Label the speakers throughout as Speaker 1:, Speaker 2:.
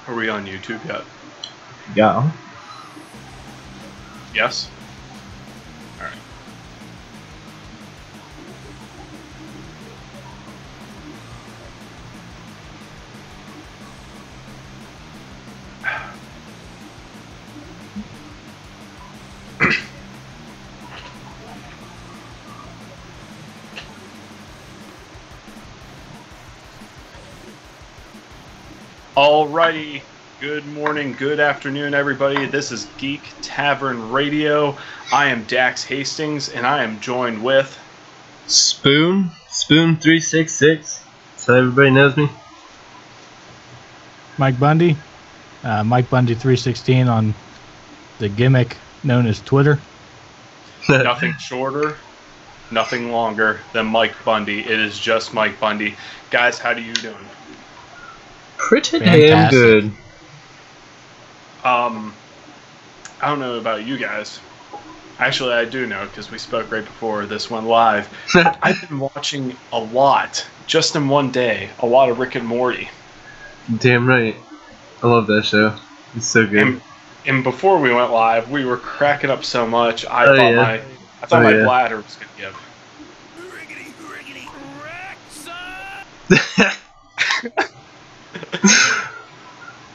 Speaker 1: Are we on YouTube yet?
Speaker 2: Yeah.
Speaker 1: Yes? Alright. Alrighty. Good morning, good afternoon, everybody. This is Geek Tavern Radio. I am Dax Hastings, and I am joined with
Speaker 2: Spoon 366. So everybody knows me.
Speaker 3: Mike Bundy. Mike Bundy 316 on the gimmick known as Twitter.
Speaker 1: nothing shorter, nothing longer than Mike Bundy. It is just Mike Bundy. Guys, how do you doing?
Speaker 2: Pretty damn good.
Speaker 1: I don't know about you guys. Actually, I do know because we spoke right before this went live. I've been watching a lot, just in one day, a lot of Rick and Morty.
Speaker 2: Damn right. I love that show. It's so good.
Speaker 1: And before we went live, we were cracking up so much. I thought my bladder was going to give.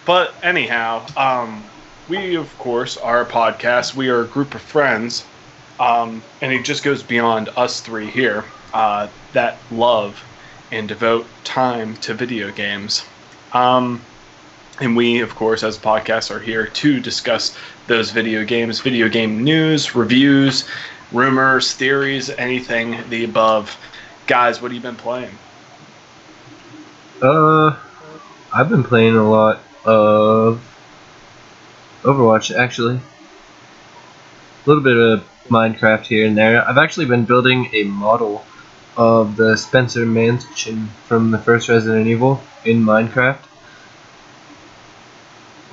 Speaker 1: But anyhow, we of course are a podcast. We are a group of friends, and it just goes beyond us three here that love and devote time to video games. And we, of course, as a podcast, are here to discuss those video games, video game news, reviews, rumors, theories, anything the above. Guys, what have you been playing?
Speaker 2: I've been playing a lot of Overwatch, actually. A little bit of Minecraft here and there. I've actually been building a model of the Spencer Mansion from the first Resident Evil in Minecraft.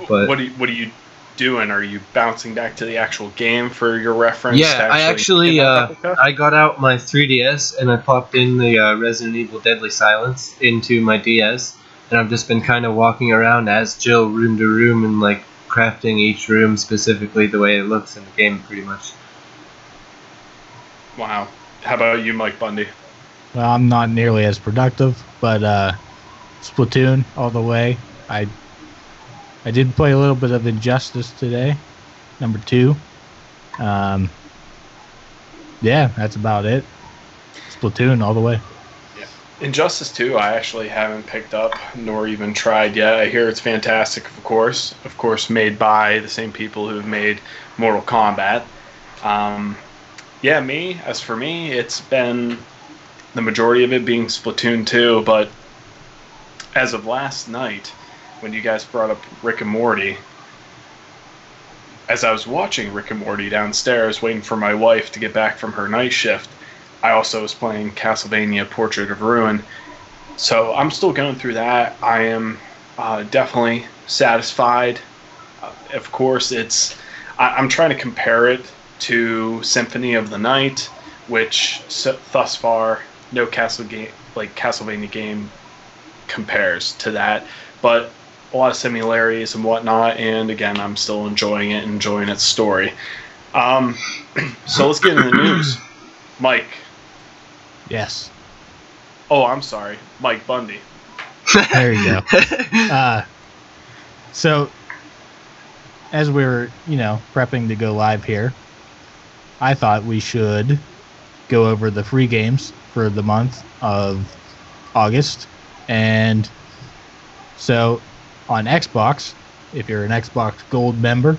Speaker 2: But
Speaker 1: what are you doing? Are you bouncing back to the actual game for your reference?
Speaker 2: Yeah, I got out my 3DS and I popped in the Resident Evil Deadly Silence into my DS, and I've just been kind of walking around as Jill room to room and like crafting each room specifically the way it looks in the game, pretty much.
Speaker 1: Wow. How about you, Mike Bundy?
Speaker 3: Well, I'm not nearly as productive, but Splatoon all the way. I did play a little bit of Injustice today, number 2. Yeah, that's about it. Splatoon all the way.
Speaker 1: Yeah. Injustice 2, I actually haven't picked up nor even tried yet. I hear it's fantastic, of course. Of course, made by the same people who've made Mortal Kombat. Yeah, as for me, it's been the majority of it being Splatoon 2, but as of last night, when you guys brought up Rick and Morty, as I was watching Rick and Morty downstairs, waiting for my wife to get back from her night shift, I also was playing Castlevania Portrait of Ruin. So I'm still going through that. I am definitely satisfied. Of course, I'm trying to compare it to Symphony of the Night, which thus far no Castlevania game compares to that. But a lot of similarities and whatnot, and again, I'm still enjoying it, enjoying its story. So let's get into the news. Mike.
Speaker 3: Yes.
Speaker 1: Oh, I'm sorry. Mike Bundy.
Speaker 3: There you go. So, as we were, prepping to go live here, I thought we should go over the free games for the month of August. And so, on Xbox, if you're an Xbox Gold member,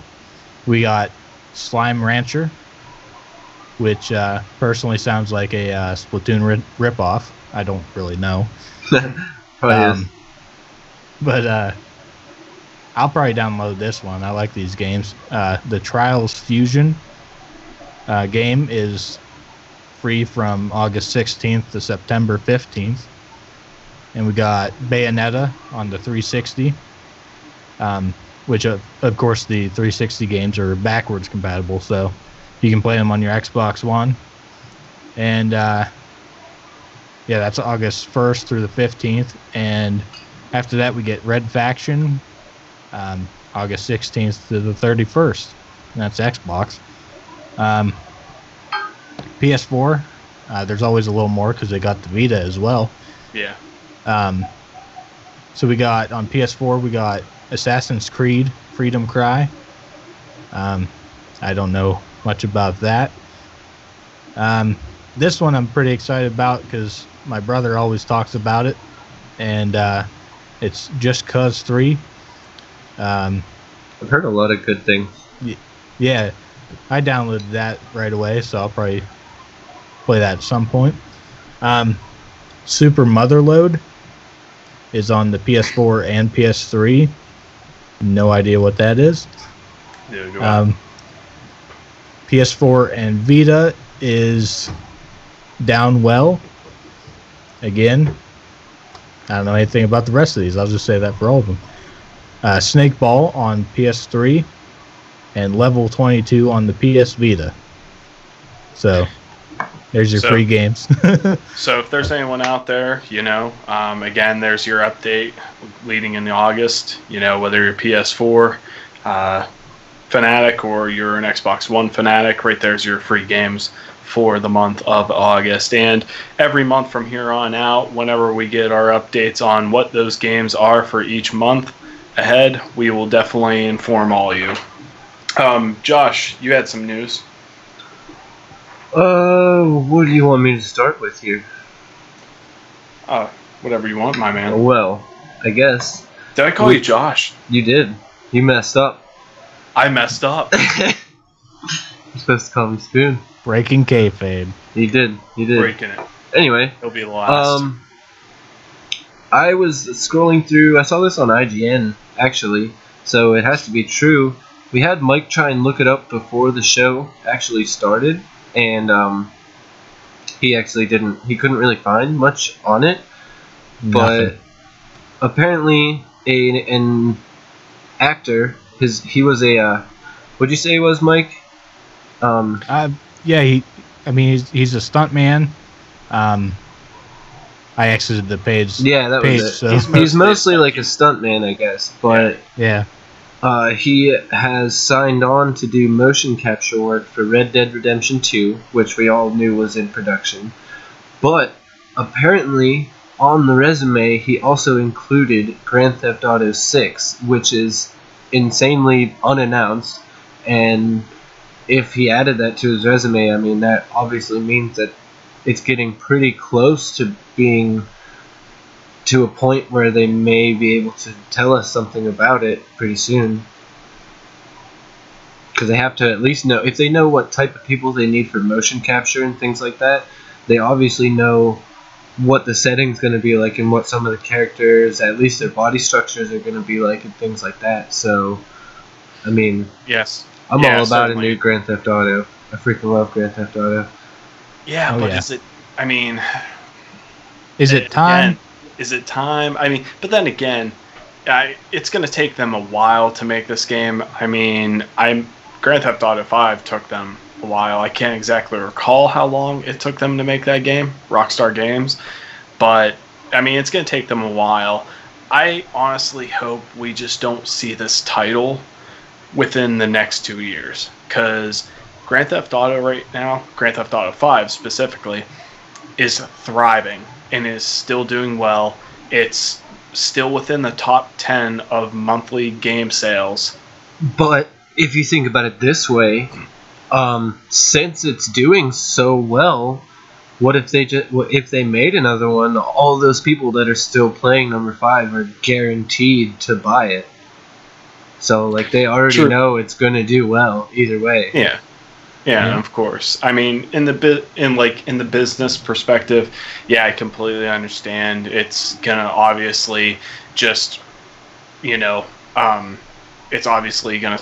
Speaker 3: we got Slime Rancher, which personally sounds like a Splatoon ripoff. I don't really know. But I'll probably download this one. I like these games. The Trials Fusion game is free from August 16th to September 15th. And we got Bayonetta on the 360. Which of course the 360 games are backwards compatible, so you can play them on your Xbox One. And that's August 1st through the 15th. And after that we get Red Faction, August 16th to the 31st. And that's Xbox. PS4, there's always a little more because they got the Vita as well.
Speaker 1: Yeah.
Speaker 3: So we got on PS4, we got Assassin's Creed Freedom Cry. I don't know much about that. This one I'm pretty excited about because my brother always talks about it, and it's Just Cause 3.
Speaker 2: I've heard a lot of good things.
Speaker 3: Yeah, I downloaded that right away, so I'll probably play that at some point. Super Motherload is on the PS4 and PS3. No idea what that is.
Speaker 1: Yeah, go on.
Speaker 3: PS4 and Vita is Down Well. Again, I don't know anything about the rest of these. I'll just say that for all of them. Snake Ball on PS3 and Level 22 on the PS Vita. So there's your free games.
Speaker 1: So if there's anyone out there, again, there's your update leading into August. Whether you're PS4 fanatic or you're an Xbox One fanatic, right there's your free games for the month of August. And every month from here on out, whenever we get our updates on what those games are for each month ahead, we will definitely inform all of you. Josh, you had some news.
Speaker 2: What do you want me to start with here?
Speaker 1: Whatever you want, my man.
Speaker 2: Well, I guess.
Speaker 1: Did I call you Josh?
Speaker 2: You did. You messed up.
Speaker 1: I messed up.
Speaker 2: You're supposed to call me Spoon.
Speaker 3: Breaking kayfabe.
Speaker 2: You did.
Speaker 1: Breaking it.
Speaker 2: Anyway.
Speaker 1: It'll be the last.
Speaker 2: I was scrolling through. I saw this on IGN, actually, so it has to be true. We had Mike try and look it up before the show actually started, and he actually didn't. He couldn't really find much on it, but apparently an actor. He was a. What'd you say he was, Mike?
Speaker 3: Yeah, he's a stuntman. I exited the page.
Speaker 2: Yeah, that was it.
Speaker 3: So.
Speaker 2: He's mostly like a stuntman, I guess, but
Speaker 3: yeah.
Speaker 2: He has signed on to do motion capture work for Red Dead Redemption 2, which we all knew was in production. But apparently, on the resume, he also included Grand Theft Auto 6, which is insanely unannounced. And if he added that to his resume, I mean, that obviously means that it's getting pretty close to being to a point where they may be able to tell us something about it pretty soon. Because they have to at least know, if they know what type of people they need for motion capture and things like that, they obviously know what the setting's going to be like and what some of the characters, at least their body structures, are going to be like and things like that. So, I mean,
Speaker 1: yes,
Speaker 2: I'm all about
Speaker 1: certainly.
Speaker 2: a new Grand Theft Auto. I freaking love Grand Theft Auto.
Speaker 1: Yeah, but
Speaker 3: yeah.
Speaker 1: is it? I mean,
Speaker 3: is it time?
Speaker 1: Again, is it time? I mean, but then again, it's going to take them a while to make this game. I mean, Grand Theft Auto 5 took them a while. I can't exactly recall how long it took them to make that game, Rockstar Games, but I mean, it's going to take them a while. I honestly hope we just don't see this title within the next 2 years, because Grand Theft Auto right now, Grand Theft Auto 5 specifically, is thriving and is still doing well. It's still within the top 10 of monthly game sales.
Speaker 2: But if you think about it this way, since it's doing so well, what if they made another one? All those people that are still playing number 5 are guaranteed to buy it. So like they already know it's going to do well either way.
Speaker 1: Yeah. Yeah, of course. I mean, in the business perspective, yeah, I completely understand. It's gonna obviously just, it's obviously gonna.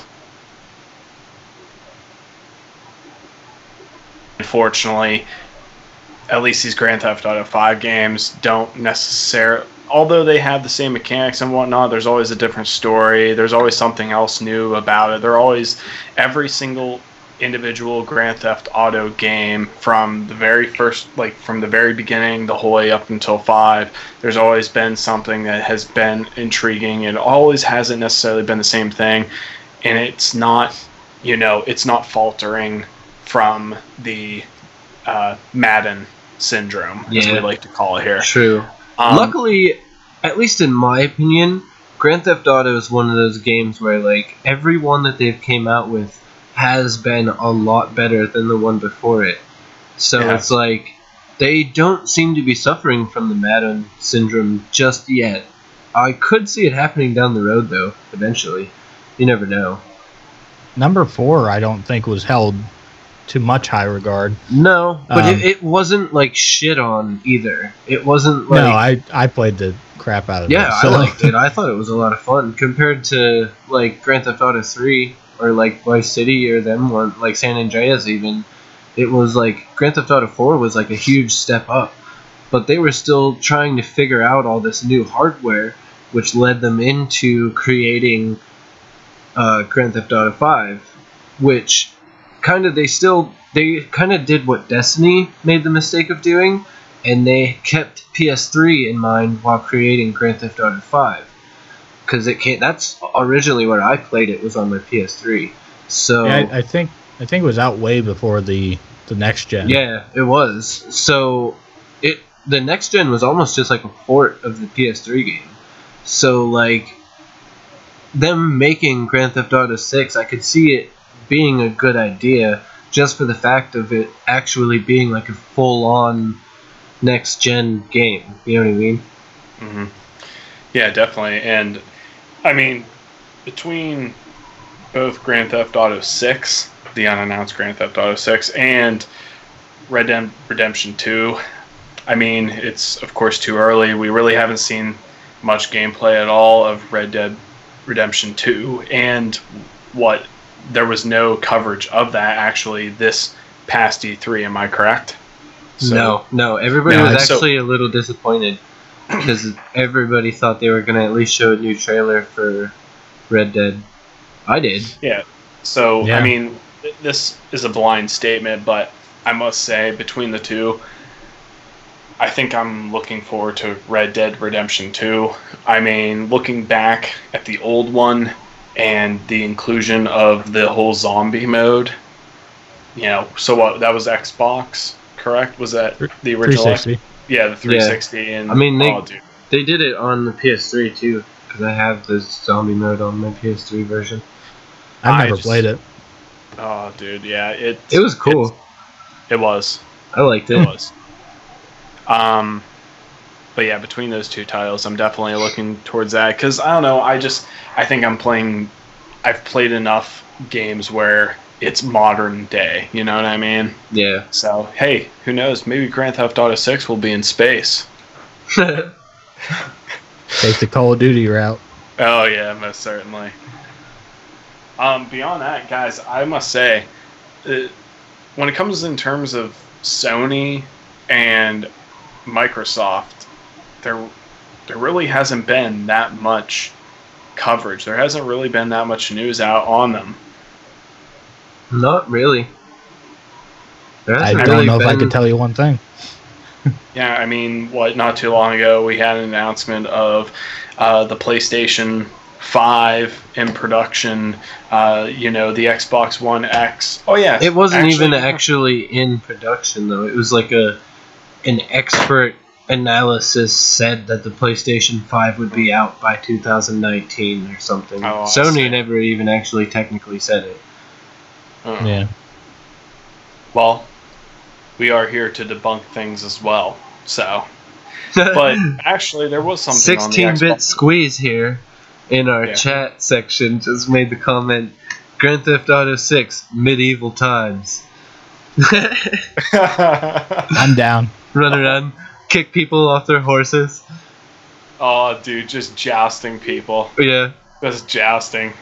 Speaker 1: Unfortunately, at least these Grand Theft Auto 5 games don't necessarily. Although they have the same mechanics and whatnot, there's always a different story. There's always something else new about it. They're always every single individual Grand Theft Auto game from the very first, like from the very beginning, the whole way up until 5. There's always been something that has been intriguing. It always hasn't necessarily been the same thing, and it's not, it's not faltering from the Madden syndrome, as we like to call it here.
Speaker 2: True. Luckily, at least in my opinion, Grand Theft Auto is one of those games where, like, every one that they've came out with has been a lot better than the one before it. So it's like, they don't seem to be suffering from the Madden syndrome just yet. I could see it happening down the road, though, eventually. You never know.
Speaker 3: Number 4, I don't think was held to much high regard.
Speaker 2: No, but it wasn't, like, shit on either. It wasn't, like...
Speaker 3: No, I played the crap out of it.
Speaker 2: Yeah, I liked it. I thought it was a lot of fun. Compared to, like, Grand Theft Auto 3, or, like, Vice City, or them one, like, San Andreas even, it was, like, Grand Theft Auto 4 was, like, a huge step up. But they were still trying to figure out all this new hardware, which led them into creating Grand Theft Auto 5, which... they kind of did what Destiny made the mistake of doing, and they kept PS3 in mind while creating Grand Theft Auto 5, because that's originally where I played it, was on my PS3. So
Speaker 3: yeah, I think it was out way before the next gen.
Speaker 2: Yeah, it was. So the next gen was almost just like a port of the PS3 game. So like them making Grand Theft Auto 6, I could see it being a good idea just for the fact of it actually being like a full-on next-gen game. You know what I mean?
Speaker 1: Mm-hmm. Yeah, definitely. And, I mean, between both Grand Theft Auto 6, the unannounced Grand Theft Auto 6, and Red Dead Redemption 2, I mean, it's, of course, too early. We really haven't seen much gameplay at all of Red Dead Redemption 2, and there was no coverage of that actually this past E3, am I correct?
Speaker 2: So, no. Everybody was actually a little disappointed because everybody thought they were going to at least show a new trailer for Red Dead. I did.
Speaker 1: Yeah. So, I mean, this is a blind statement, but I must say, between the two, I think I'm looking forward to Red Dead Redemption 2. I mean, looking back at the old one, and the inclusion of the whole zombie mode, so what, that was Xbox, correct? Was that the original?
Speaker 3: 360.
Speaker 1: Yeah, the 360. Yeah. And
Speaker 2: I mean, they did it on the PS3 too, because I have the zombie mode on my PS3 version.
Speaker 3: I've never played it.
Speaker 1: Oh, dude, yeah, it
Speaker 2: was cool.
Speaker 1: It was.
Speaker 2: I liked it.
Speaker 1: It was. But yeah, between those two titles, I'm definitely looking towards that, because I don't know, I think I've played enough games where it's modern day, you know what I mean?
Speaker 2: Yeah.
Speaker 1: So, hey, who knows, maybe Grand Theft Auto 6 will be in space.
Speaker 3: Take the Call of Duty route.
Speaker 1: Oh yeah, most certainly. Beyond that, guys, I must say, when it comes in terms of Sony and Microsoft, there really hasn't been that much coverage. There hasn't really been that much news out on them.
Speaker 2: Not really.
Speaker 3: I don't know if I could tell you one thing.
Speaker 1: Yeah, I mean, not too long ago we had an announcement of the PlayStation 5 in production, the Xbox One X. Oh yeah.
Speaker 2: It wasn't even actually in production though. It was like an expert analysis said that the PlayStation 5 would be out by 2019 or something. Oh, Sony never even actually technically said it.
Speaker 1: Oh.
Speaker 3: Yeah.
Speaker 1: Well, we are here to debunk things as well. So, but actually, there was something.
Speaker 2: 16-bit squeeze here in our chat section just made the comment: Grand Theft Auto 6 medieval times.
Speaker 3: I'm down.
Speaker 2: Run around, kick people off their horses.
Speaker 1: Oh, dude, just jousting people.
Speaker 2: Yeah.
Speaker 1: Just jousting.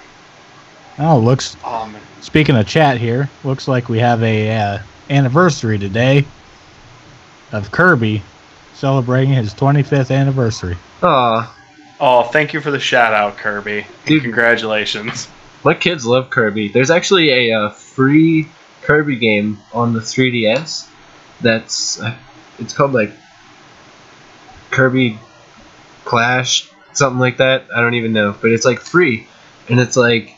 Speaker 3: Oh, looks.
Speaker 1: Oh, man.
Speaker 3: Speaking of chat here, looks like we have a anniversary today of Kirby celebrating his 25th anniversary.
Speaker 2: Aw.
Speaker 1: Oh, thank you for the shout out, Kirby. Dude, congratulations.
Speaker 2: My kids love Kirby. There's actually a free Kirby game on the 3DS. It's called like Kirby Clash, something like that. I don't even know, but it's like free, and it's like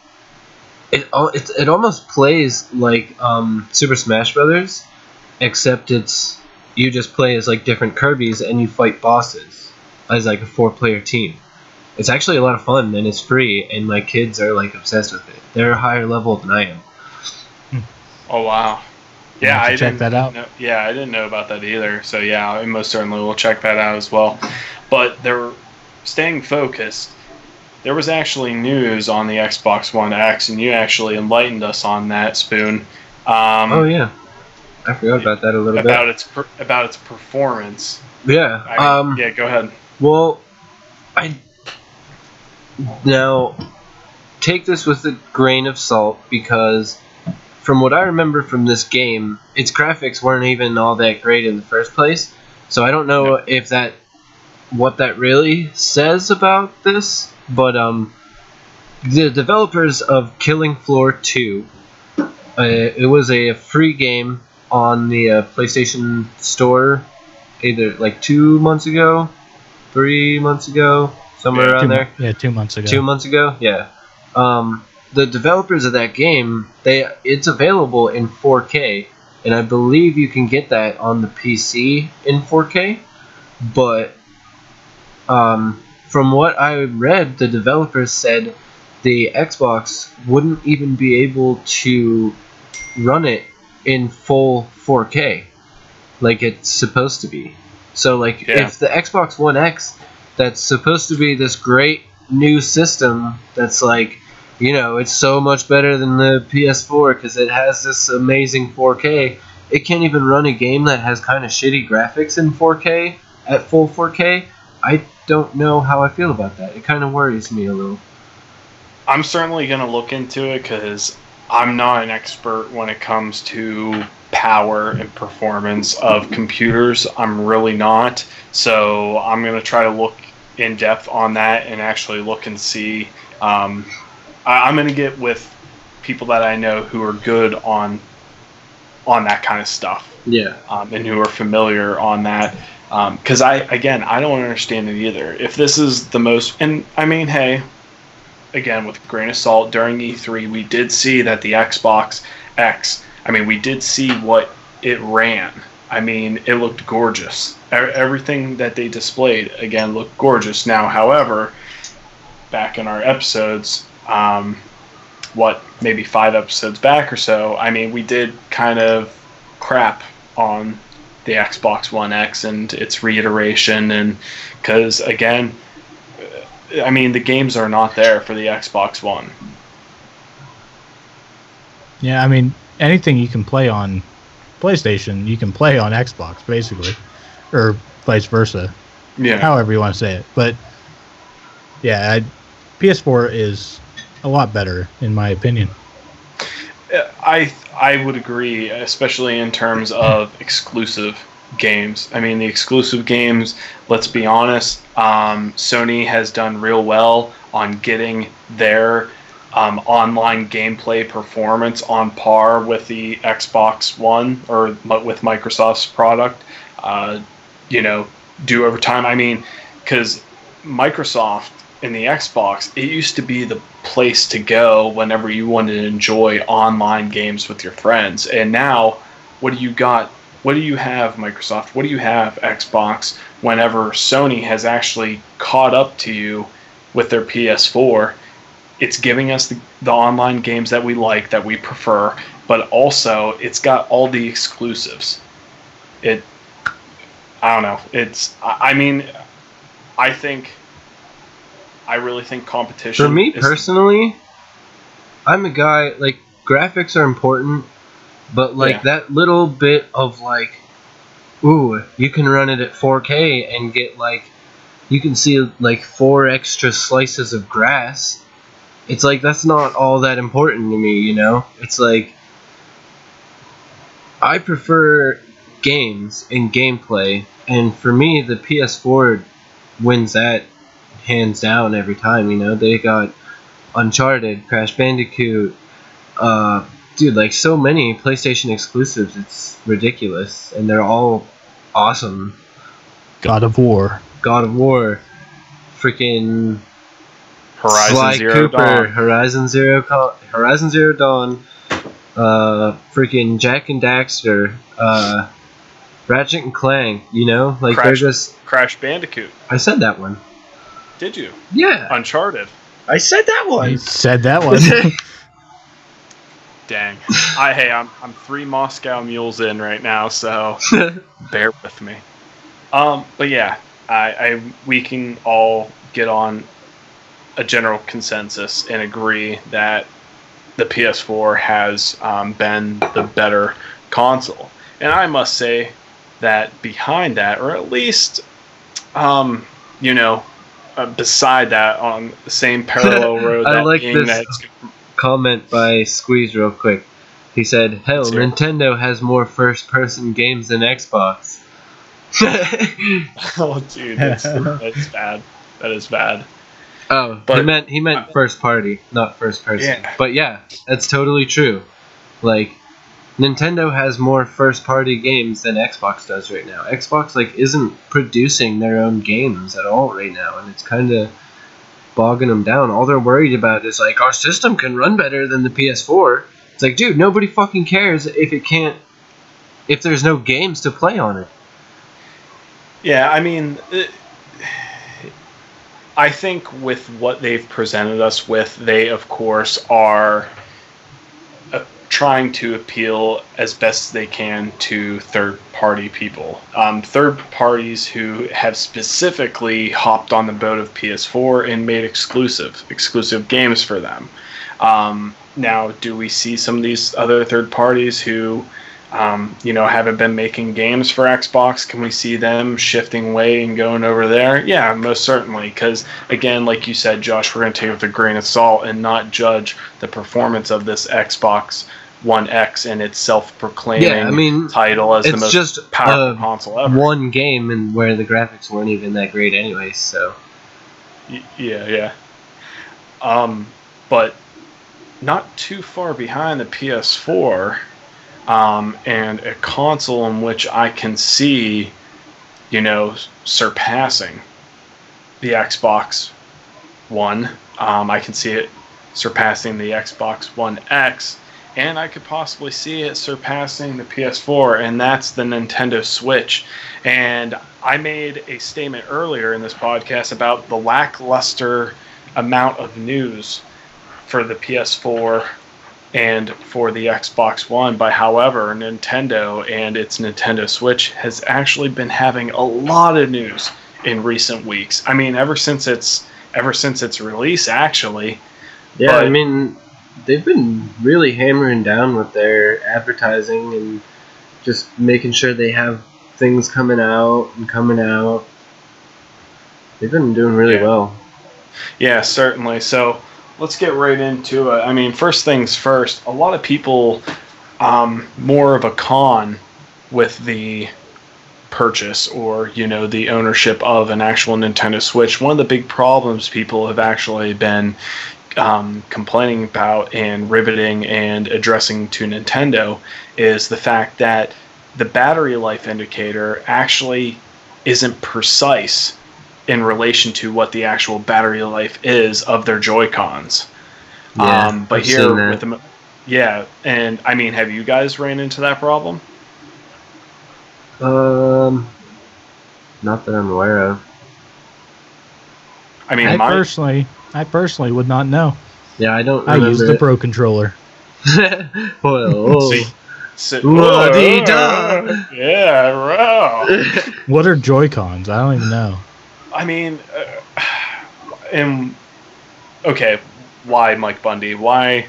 Speaker 2: it almost plays like Super Smash Brothers, except you just play as like different Kirbys and you fight bosses as like a 4-player team. It's actually a lot of fun and it's free, and my kids are like obsessed with it. They're a higher level than I am.
Speaker 1: Oh wow. Yeah, I
Speaker 3: check that out.
Speaker 1: I didn't know about that either. So yeah, I most certainly will check that out as well. But staying focused. There was actually news on the Xbox One X, and you actually enlightened us on that, Spoon.
Speaker 2: Oh yeah, I forgot about that a little bit.
Speaker 1: About its performance.
Speaker 2: Yeah.
Speaker 1: Yeah, go ahead.
Speaker 2: Well, now take this with a grain of salt, because from what I remember from this game, its graphics weren't even all that great in the first place. So I don't know if what that really says about this, but the developers of Killing Floor 2, it was a free game on the PlayStation Store either like 2 months ago, 3 months ago, somewhere around there.
Speaker 3: Yeah, 2 months ago.
Speaker 2: 2 months ago, yeah. The developers of that game, it's available in 4K, and I believe you can get that on the PC in 4K, but from what I read, the developers said the Xbox wouldn't even be able to run it in full 4K like it's supposed to be. So like if the Xbox One X, that's supposed to be this great new system that's like, you know, it's so much better than the PS4 because it has this amazing 4K, it can't even run a game that has kind of shitty graphics in 4K at full 4K. I don't know how I feel about that. It kind of worries me a little.
Speaker 1: I'm certainly going to look into it because I'm not an expert when it comes to power and performance of computers. I'm really not. So I'm going to try to look in depth on that and actually look and see. I'm going to get with people that I know who are good on that kind of stuff.
Speaker 2: Yeah.
Speaker 1: And who are familiar on that. Because I don't understand it either. If this is the most, and I mean, hey, again, with a grain of salt, during E3, we did see that the Xbox X, we did see what it ran. I mean, it looked gorgeous. Everything that they displayed, again, looked gorgeous. Now, however, back in our episodes, maybe 5 episodes back or so, we did kind of crap on the Xbox One X and its reiteration, and because again, the games are not there for the Xbox One.
Speaker 3: Yeah, anything you can play on PlayStation, you can play on Xbox, basically, or vice versa.
Speaker 1: Yeah,
Speaker 3: however you want to say it. But yeah, PS4 is a lot better in my opinion.
Speaker 1: I would agree, especially in terms of exclusive games. The exclusive games, let's be honest, Sony has done real well on getting their online gameplay performance on par with the Xbox One or with Microsoft's product. Do over time. Because Microsoft in the Xbox, it used to be the place to go whenever you wanted to enjoy online games with your friends. And now, what do you got? What do you have, Microsoft? What do you have, Xbox, whenever Sony has actually caught up to you with their PS4? It's giving us the online games that we like, that we prefer, but also it's got all the exclusives. I don't know. I really think competition.
Speaker 2: For me personally, I'm a guy, like, graphics are important, but that little bit of you can run it at 4K and get you can see 4 extra slices of grass. It's that's not all that important to me, you know? It's I prefer games and gameplay, and for me the PS4 wins that hands down every time. They got Uncharted, Crash Bandicoot, dude, like so many PlayStation exclusives, it's ridiculous, and they're all awesome.
Speaker 3: God of War,
Speaker 2: freaking
Speaker 1: Horizon
Speaker 2: Sly
Speaker 1: Zero
Speaker 2: Cooper,
Speaker 1: Dawn.
Speaker 2: Horizon Zero Dawn, freaking Jack and Daxter, Ratchet and Clank. You know, like they're just
Speaker 1: Crash Bandicoot.
Speaker 2: I said that one.
Speaker 1: Did you?
Speaker 2: Yeah,
Speaker 1: Uncharted.
Speaker 2: I said that one.
Speaker 3: you said that one.
Speaker 1: Dang. I'm 3 Moscow Mules in right now, so bear with me. But yeah, we can all get on a general consensus and agree that the PS4 has been the better console. And I must say that behind that, or at least, beside that, on the same parallel road,
Speaker 2: I
Speaker 1: that
Speaker 2: like
Speaker 1: being
Speaker 2: this
Speaker 1: that
Speaker 2: comment by Squeeze real quick. He said, "Hell,
Speaker 1: Let's hear it.
Speaker 2: Nintendo has more first-person games than Xbox."
Speaker 1: oh, dude, that's bad. That is bad.
Speaker 2: Oh,
Speaker 1: But-
Speaker 2: he meant first party, not first person.
Speaker 1: Yeah.
Speaker 2: But yeah, that's totally true. Like, Nintendo has more first party games than Xbox does right now. Xbox isn't producing their own games at all right now, and it's kind of bogging them down. All they're worried about is our system can run better than the PS4. It's like, dude, nobody fucking cares if there's no games to play on it.
Speaker 1: Yeah, I mean, I think with what they've presented us with, they, of course, are trying to appeal as best they can to third-party people. Third parties who have specifically hopped on the boat of PS4 and made exclusive games for them. Now, do we see some of these other third parties who haven't been making games for Xbox? Can we see them shifting away and going over there? Yeah, most certainly. Because, again, like you said, Josh, we're going to take it with a grain of salt and not judge the performance of this Xbox One X and its self-proclaiming title as the most
Speaker 2: just
Speaker 1: powerful console ever.
Speaker 2: One game and where the graphics weren't even that great anyway, so...
Speaker 1: Yeah. But not too far behind the PS4... and a console in which I can see, surpassing the Xbox One. I can see it surpassing the Xbox One X, and I could possibly see it surpassing the PS4, and that's the Nintendo Switch. And I made a statement earlier in this podcast about the lackluster amount of news for the PS4 and for the Xbox One. But however, Nintendo and its Nintendo Switch has actually been having a lot of news in recent weeks. I mean, ever since its release, actually.
Speaker 2: Yeah,
Speaker 1: but,
Speaker 2: I mean, they've been really hammering down with their advertising and just making sure they have things coming out. They've been doing really well.
Speaker 1: Yeah, certainly. So let's get right into it. I mean, first things first, a lot of people more of a con with the purchase or, the ownership of an actual Nintendo Switch. One of the big problems people have actually been complaining about and riveting and addressing to Nintendo is the fact that the battery life indicator actually isn't precise in relation to what the actual battery life is of their Joy-Cons.
Speaker 2: Yeah,
Speaker 1: but
Speaker 2: I've
Speaker 1: here
Speaker 2: seen that.
Speaker 1: with them, yeah, and I mean, have you guys ran into that problem?
Speaker 2: Not that I'm aware of.
Speaker 1: I mean,
Speaker 3: I personally would not know.
Speaker 2: Yeah, I don't
Speaker 3: I
Speaker 2: remember
Speaker 3: use the Pro controller.
Speaker 2: well,
Speaker 1: yeah, right.
Speaker 3: What are Joy-Cons? I don't even know.
Speaker 1: I mean, okay, why, Mike Bundy? Why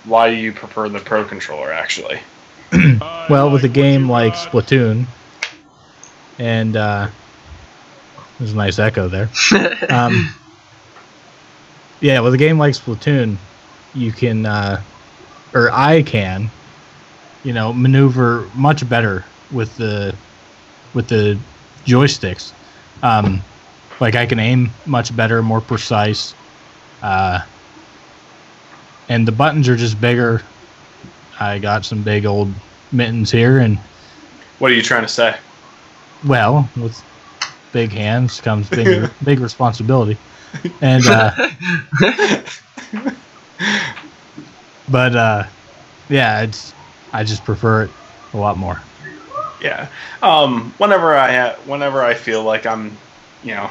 Speaker 1: do you prefer the Pro controller, actually?
Speaker 3: Well, with a game like Splatoon, and there's a nice echo there. Yeah, with a game like Splatoon, you can, or I can, maneuver much better with the joysticks. Like I can aim much better, more precise, and the buttons are just bigger. I got some big old mittens here, and
Speaker 1: What are you trying to say?
Speaker 3: well, with big hands comes big responsibility, and but yeah, I just prefer it a lot more.
Speaker 1: Yeah. Whenever I feel like I'm, you know,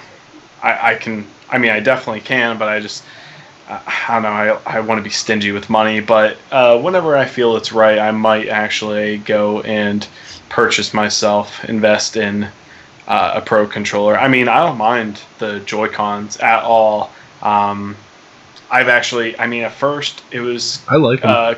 Speaker 1: I can. I mean, I definitely can, but I just. I don't know. I want to be stingy with money, but whenever I feel it's right, I might actually go and purchase myself, invest in a Pro controller. I mean, I don't mind the Joy-Cons at all. At first it was.
Speaker 2: I like them.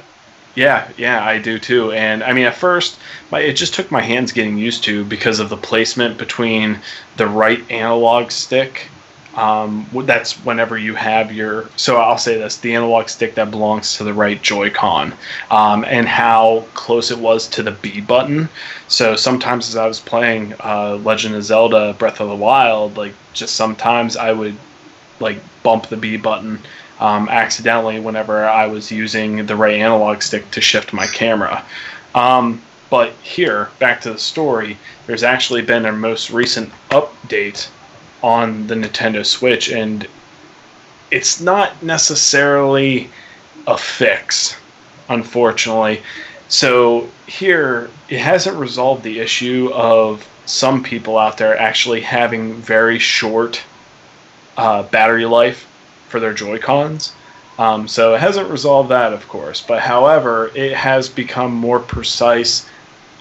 Speaker 1: Yeah, I do too. And I mean, at first, it just took my hands getting used to because of the placement between the right analog stick. That's whenever you have your. So I'll say this: the analog stick that belongs to the right Joy-Con, and how close it was to the B button. So sometimes as I was playing Legend of Zelda: Breath of the Wild, like just sometimes I would like bump the B button accidentally whenever I was using the right analog stick to shift my camera. But here, back to the story, there's actually been a most recent update on the Nintendo Switch, and it's not necessarily a fix, unfortunately. So here, it hasn't resolved the issue of some people out there actually having very short battery life for their Joy-Cons. So it hasn't resolved that, of course, but however, it has become more precise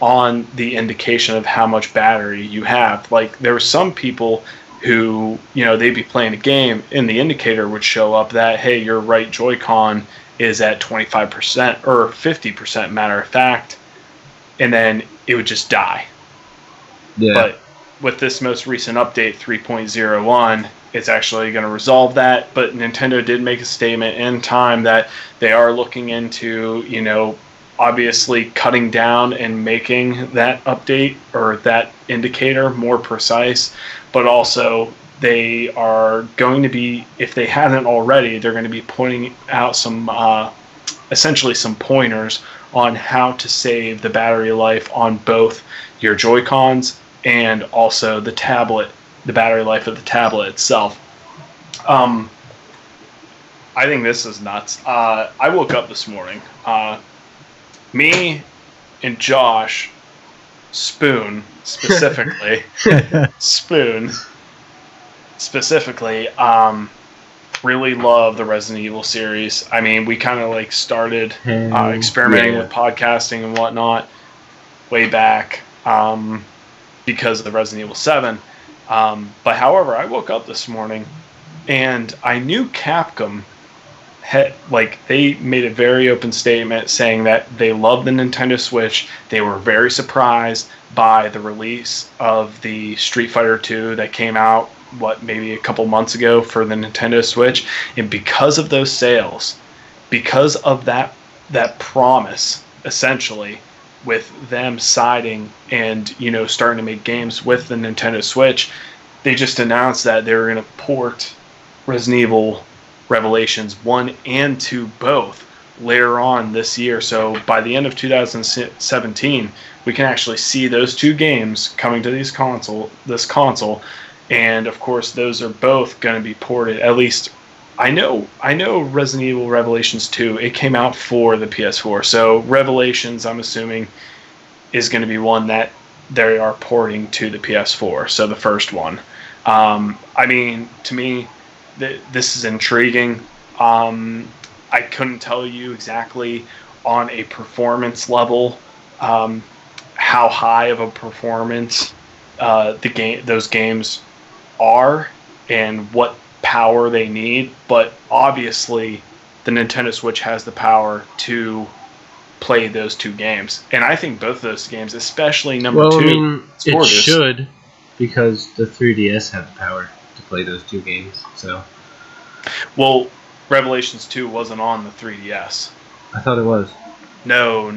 Speaker 1: on the indication of how much battery you have. Like, there were some people who, you know, they'd be playing a game and the indicator would show up that, hey, your right Joy-Con is at 25% or 50%, matter of fact, and then it would just die.
Speaker 2: Yeah.
Speaker 1: But with this most recent update, 3.01, it's actually going to resolve that. But Nintendo did make a statement in time that they are looking into, you know, obviously cutting down and making that update or that indicator more precise. But also, they are going to be, if they haven't already, they're going to be pointing out some, essentially some pointers on how to save the battery life on both your Joy-Cons and also the tablet, the battery life of the tablet itself. I think this is nuts. I woke up this morning. Me and Josh, Spoon specifically, really love the Resident Evil series. I mean, we kind of like started experimenting with podcasting and whatnot way back because of the Resident Evil 7. But however, I woke up this morning and I knew Capcom they made a very open statement saying that they love the Nintendo Switch. They were very surprised by the release of the Street Fighter 2 that came out, maybe a couple months ago for the Nintendo Switch. And because of those sales, because of that promise, essentially, with them siding and, you know, starting to make games with the Nintendo Switch, they just announced that they were going to port Resident Evil Revelations 1 and 2 both later on this year. So by the end of 2017, we can actually see those two games coming to this console. And of course, those are both going to be ported. At least I know Resident Evil Revelations 2, it came out for the PS4. So Revelations, I'm assuming, is going to be one that they are porting to the PS4. So the first one. I mean, to me, this is intriguing. I couldn't tell you exactly on a performance level how high of a performance those games are and what power they need, but obviously the Nintendo Switch has the power to play those two games, and I think both of those games, especially number 2,
Speaker 2: I mean, it should, because the 3DS had the power to play those two games. So,
Speaker 1: well, Revelations 2 wasn't on the 3DS.
Speaker 2: I thought it was.
Speaker 1: No,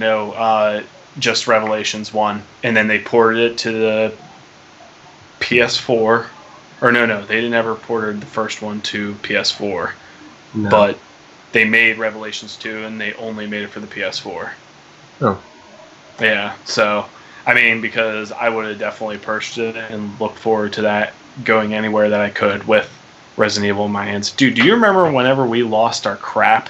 Speaker 1: just Revelations 1, and then they ported it to the PS4. Or no, they never ported the first one to PS4, but they made Revelations 2, and they only made it for the PS4.
Speaker 2: Oh.
Speaker 1: Yeah, so, I mean, because I would have definitely purchased it and looked forward to that going anywhere that I could with Resident Evil in my hands. Dude, do you remember whenever we lost our crap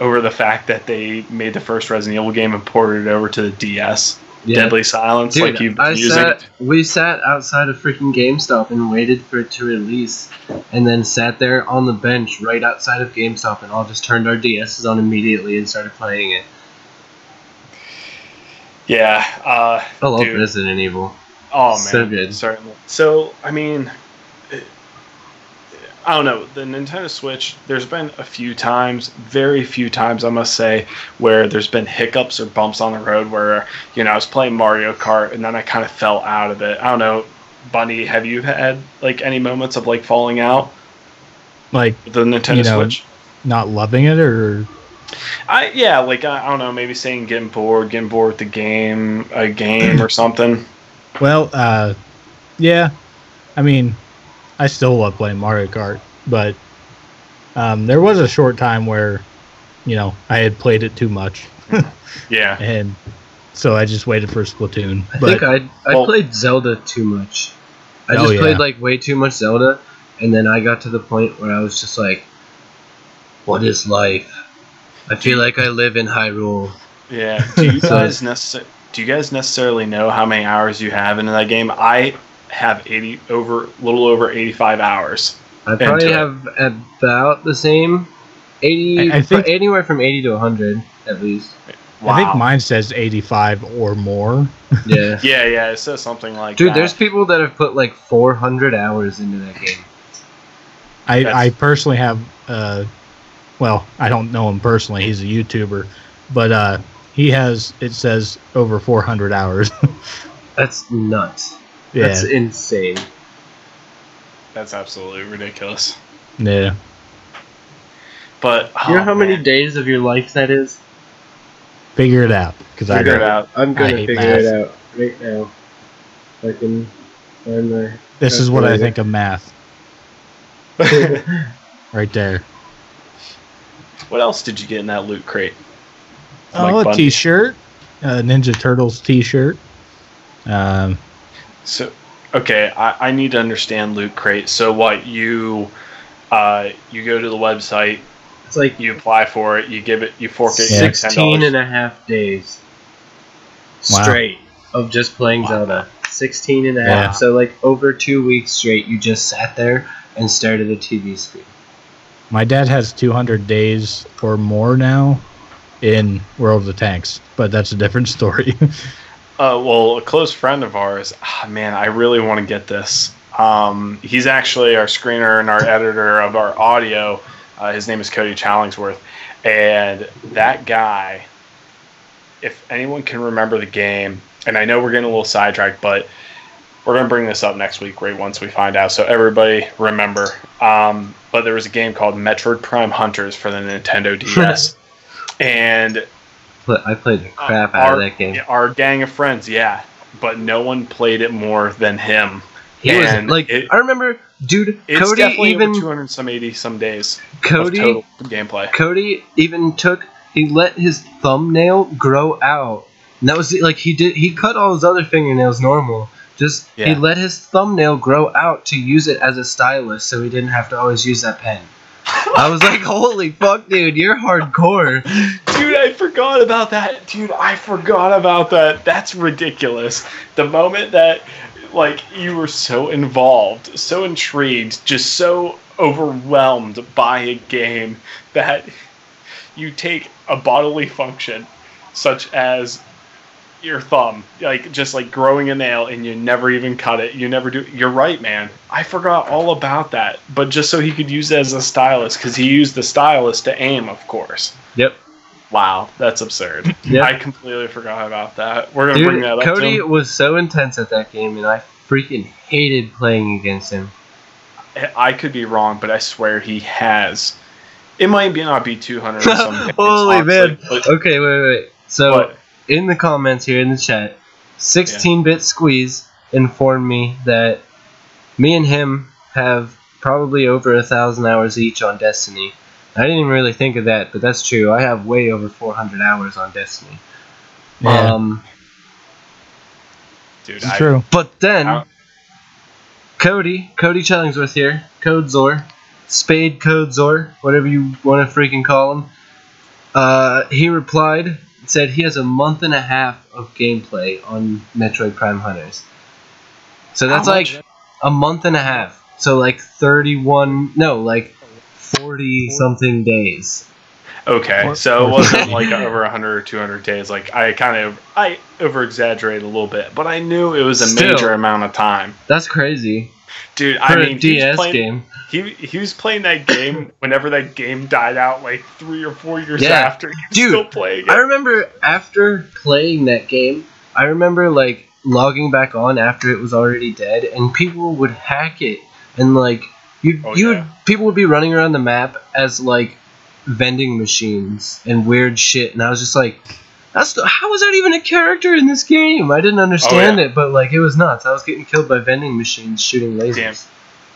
Speaker 1: over the fact that they made the first Resident Evil game and ported it over to the DS?
Speaker 2: Yeah.
Speaker 1: Deadly Silence,
Speaker 2: Dude,
Speaker 1: like you've been using.
Speaker 2: we sat outside of freaking GameStop and waited for it to release, and then sat there on the bench right outside of GameStop and all just turned our DSs on immediately and started playing it.
Speaker 1: Yeah,
Speaker 2: I love
Speaker 1: dude.
Speaker 2: Resident Evil.
Speaker 1: Oh man,
Speaker 2: So good.
Speaker 1: certainly. So I mean, I don't know. The Nintendo Switch. There's been a few times, very few times, I must say, where there's been hiccups or bumps on the road where I was playing Mario Kart and then I kind of fell out of it. I don't know, Bunny. Have you had like any moments of like falling out,
Speaker 3: Like
Speaker 1: with the Nintendo Switch?
Speaker 3: Not loving it, or
Speaker 1: I don't know, maybe saying getting bored with the game, a game or something.
Speaker 3: well, yeah. I mean, I still love playing Mario Kart, but there was a short time where, I had played it too much.
Speaker 1: Yeah.
Speaker 3: And so I just waited for Splatoon.
Speaker 2: I think I played Zelda too much. I just played like way too much Zelda, and then I got to the point where I was just like, what is life? I feel like I live in Hyrule.
Speaker 1: Yeah. Do you guys necessarily know how many hours you have in that game? I have little over 85 hours.
Speaker 2: I probably have about the same, 80.
Speaker 3: I think
Speaker 2: anywhere from 80 to 100 at least.
Speaker 1: Wow.
Speaker 3: I think mine says 85 or more.
Speaker 2: Yeah.
Speaker 1: Yeah, it says something like
Speaker 2: Dude,
Speaker 1: that.
Speaker 2: there's people that have put like 400 hours into that game.
Speaker 3: I personally have, well, I don't know him personally. He's a YouTuber, but it says over 400 hours.
Speaker 2: That's nuts.
Speaker 3: Yeah.
Speaker 2: That's insane.
Speaker 1: That's absolutely ridiculous.
Speaker 3: Yeah.
Speaker 1: But
Speaker 2: You know how many days of your life that is?
Speaker 3: Figure it out. Because I
Speaker 1: Figure it out.
Speaker 2: I'm
Speaker 3: I
Speaker 2: gonna
Speaker 3: hate
Speaker 2: figure
Speaker 3: math.
Speaker 2: it out right now. I can find my.
Speaker 3: This is what I think of math. Right there.
Speaker 1: What else did you get in that loot crate?
Speaker 3: Oh, a T-shirt. Ninja Turtles T-shirt.
Speaker 1: So, okay, I need to understand loot crate. So what, you go to the website,
Speaker 2: It's like
Speaker 1: you apply for it, you fork it,
Speaker 2: 16
Speaker 1: $10.
Speaker 2: and a half days
Speaker 3: Wow.
Speaker 2: straight of just playing Zelda. 16 and a half.
Speaker 3: Yeah.
Speaker 2: So like over 2 weeks straight, you just sat there and stared at a TV screen.
Speaker 3: My dad has 200 days or more now in World of Tanks, but that's a different story.
Speaker 1: Well, a close friend of ours, man, I really want to get this. He's actually our screener and our editor of our audio. His name is Cody Challingsworth. And that guy, if anyone can remember the game, and I know we're getting a little sidetracked, but we're going to bring this up next week right once we find out. So everybody remember. But there was a game called Metroid Prime Hunters for the Nintendo DS. And
Speaker 2: I played the crap out of that game.
Speaker 1: our gang of friends, yeah. But no one played it more than him.
Speaker 2: He was like, I remember, dude,
Speaker 1: It's
Speaker 2: Cody
Speaker 1: definitely
Speaker 2: even
Speaker 1: over 280 some days
Speaker 2: Cody
Speaker 1: of total gameplay.
Speaker 2: Cody even he let his thumbnail grow out. And that was like he cut all his other fingernails normal. He let his thumbnail grow out to use it as a stylus so he didn't have to always use that pen. I was like, holy fuck, dude, you're hardcore.
Speaker 1: Dude, I forgot about that. That's ridiculous. The moment that, like, you were so involved, so intrigued, just so overwhelmed by a game that you take a bodily function such as your thumb, like just like growing a nail, and you never even cut it. You never do. You're right, man. I forgot all about that. But just so he could use it as a stylus, because he used the stylus to aim, of course.
Speaker 2: Yep.
Speaker 1: Wow, that's absurd.
Speaker 2: Yep.
Speaker 1: I completely forgot about that. We're gonna bring that up.
Speaker 2: Cody was so intense at that game, and I freaking hated playing against him.
Speaker 1: I could be wrong, but I swear he has. It might not be 200 or something.
Speaker 2: Holy man. Okay, wait. So.
Speaker 1: What?
Speaker 2: In the comments here in the chat, 16-bit Squeeze informed me that me and him have probably over 1,000 hours each on Destiny. I didn't even really think of that, but that's true. I have way over 400 hours on Destiny.
Speaker 3: Yeah.
Speaker 1: Dude,
Speaker 3: It's true.
Speaker 2: But then, Cody Chillingsworth here, Code Zor, Spade Code Zor, whatever you want to freaking call him. He replied, said he has a month and a half of gameplay on Metroid Prime Hunters. So that's like a month and a half. So like 40 something days.
Speaker 1: Okay, so it wasn't like over 100 or 200 days. Like I over exaggerated a little bit, but I knew it was a major amount of time.
Speaker 2: That's crazy,
Speaker 1: dude.
Speaker 2: For a DS game.
Speaker 1: He was playing that game whenever that game died out, like 3 or 4 years after. He was still playing it.
Speaker 2: I remember after playing that game, I remember like logging back on after it was already dead, and people would hack it, and like people would be running around the map as like vending machines and weird shit, and I was just like, how was that even a character in this game? I didn't understand it, but like it was nuts. I was getting killed by vending machines shooting lasers.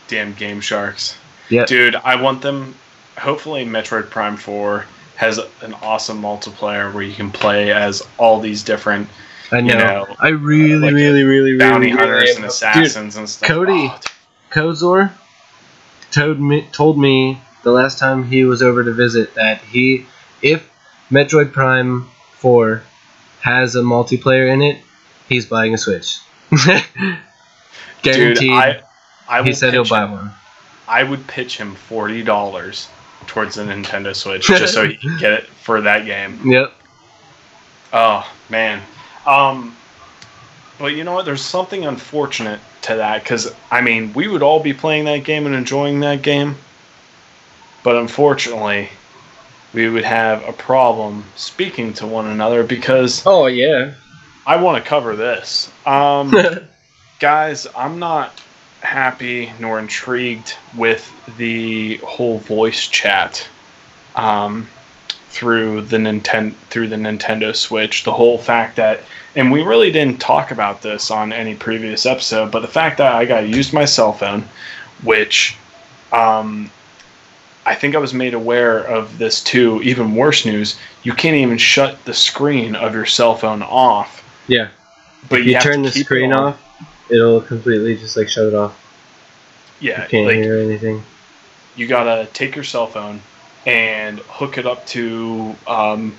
Speaker 1: Damn Game Sharks.
Speaker 2: Yeah,
Speaker 1: dude, I want them. Hopefully, Metroid Prime 4 has an awesome multiplayer where you can play as all these different.
Speaker 2: I know. I really
Speaker 1: bounty hunters and assassins and stuff.
Speaker 2: Cody, Kozor told me the last time he was over to visit that if Metroid Prime 4 has a multiplayer in it, he's buying a Switch. Guaranteed.
Speaker 1: Dude,
Speaker 2: he said he'll buy one.
Speaker 1: I would pitch him $40 towards the Nintendo Switch just so he can get it for that game.
Speaker 2: Yep.
Speaker 1: Oh man. But you know what? There's something unfortunate to that because I mean we would all be playing that game and enjoying that game. But unfortunately, we would have a problem speaking to one another because...
Speaker 2: Oh, yeah.
Speaker 1: I want to cover this. Guys, I'm not happy nor intrigued with the whole voice chat through the Nintendo Switch. The whole fact that... And we really didn't talk about this on any previous episode, but the fact that I got to use my cell phone, which... I think I was made aware of this too. Even worse news, you can't even shut the screen of your cell phone off.
Speaker 2: Yeah.
Speaker 1: But
Speaker 2: if you turn the screen off, it'll completely just like shut it off.
Speaker 1: Yeah.
Speaker 2: You can't hear anything.
Speaker 1: You gotta take your cell phone and hook it up to you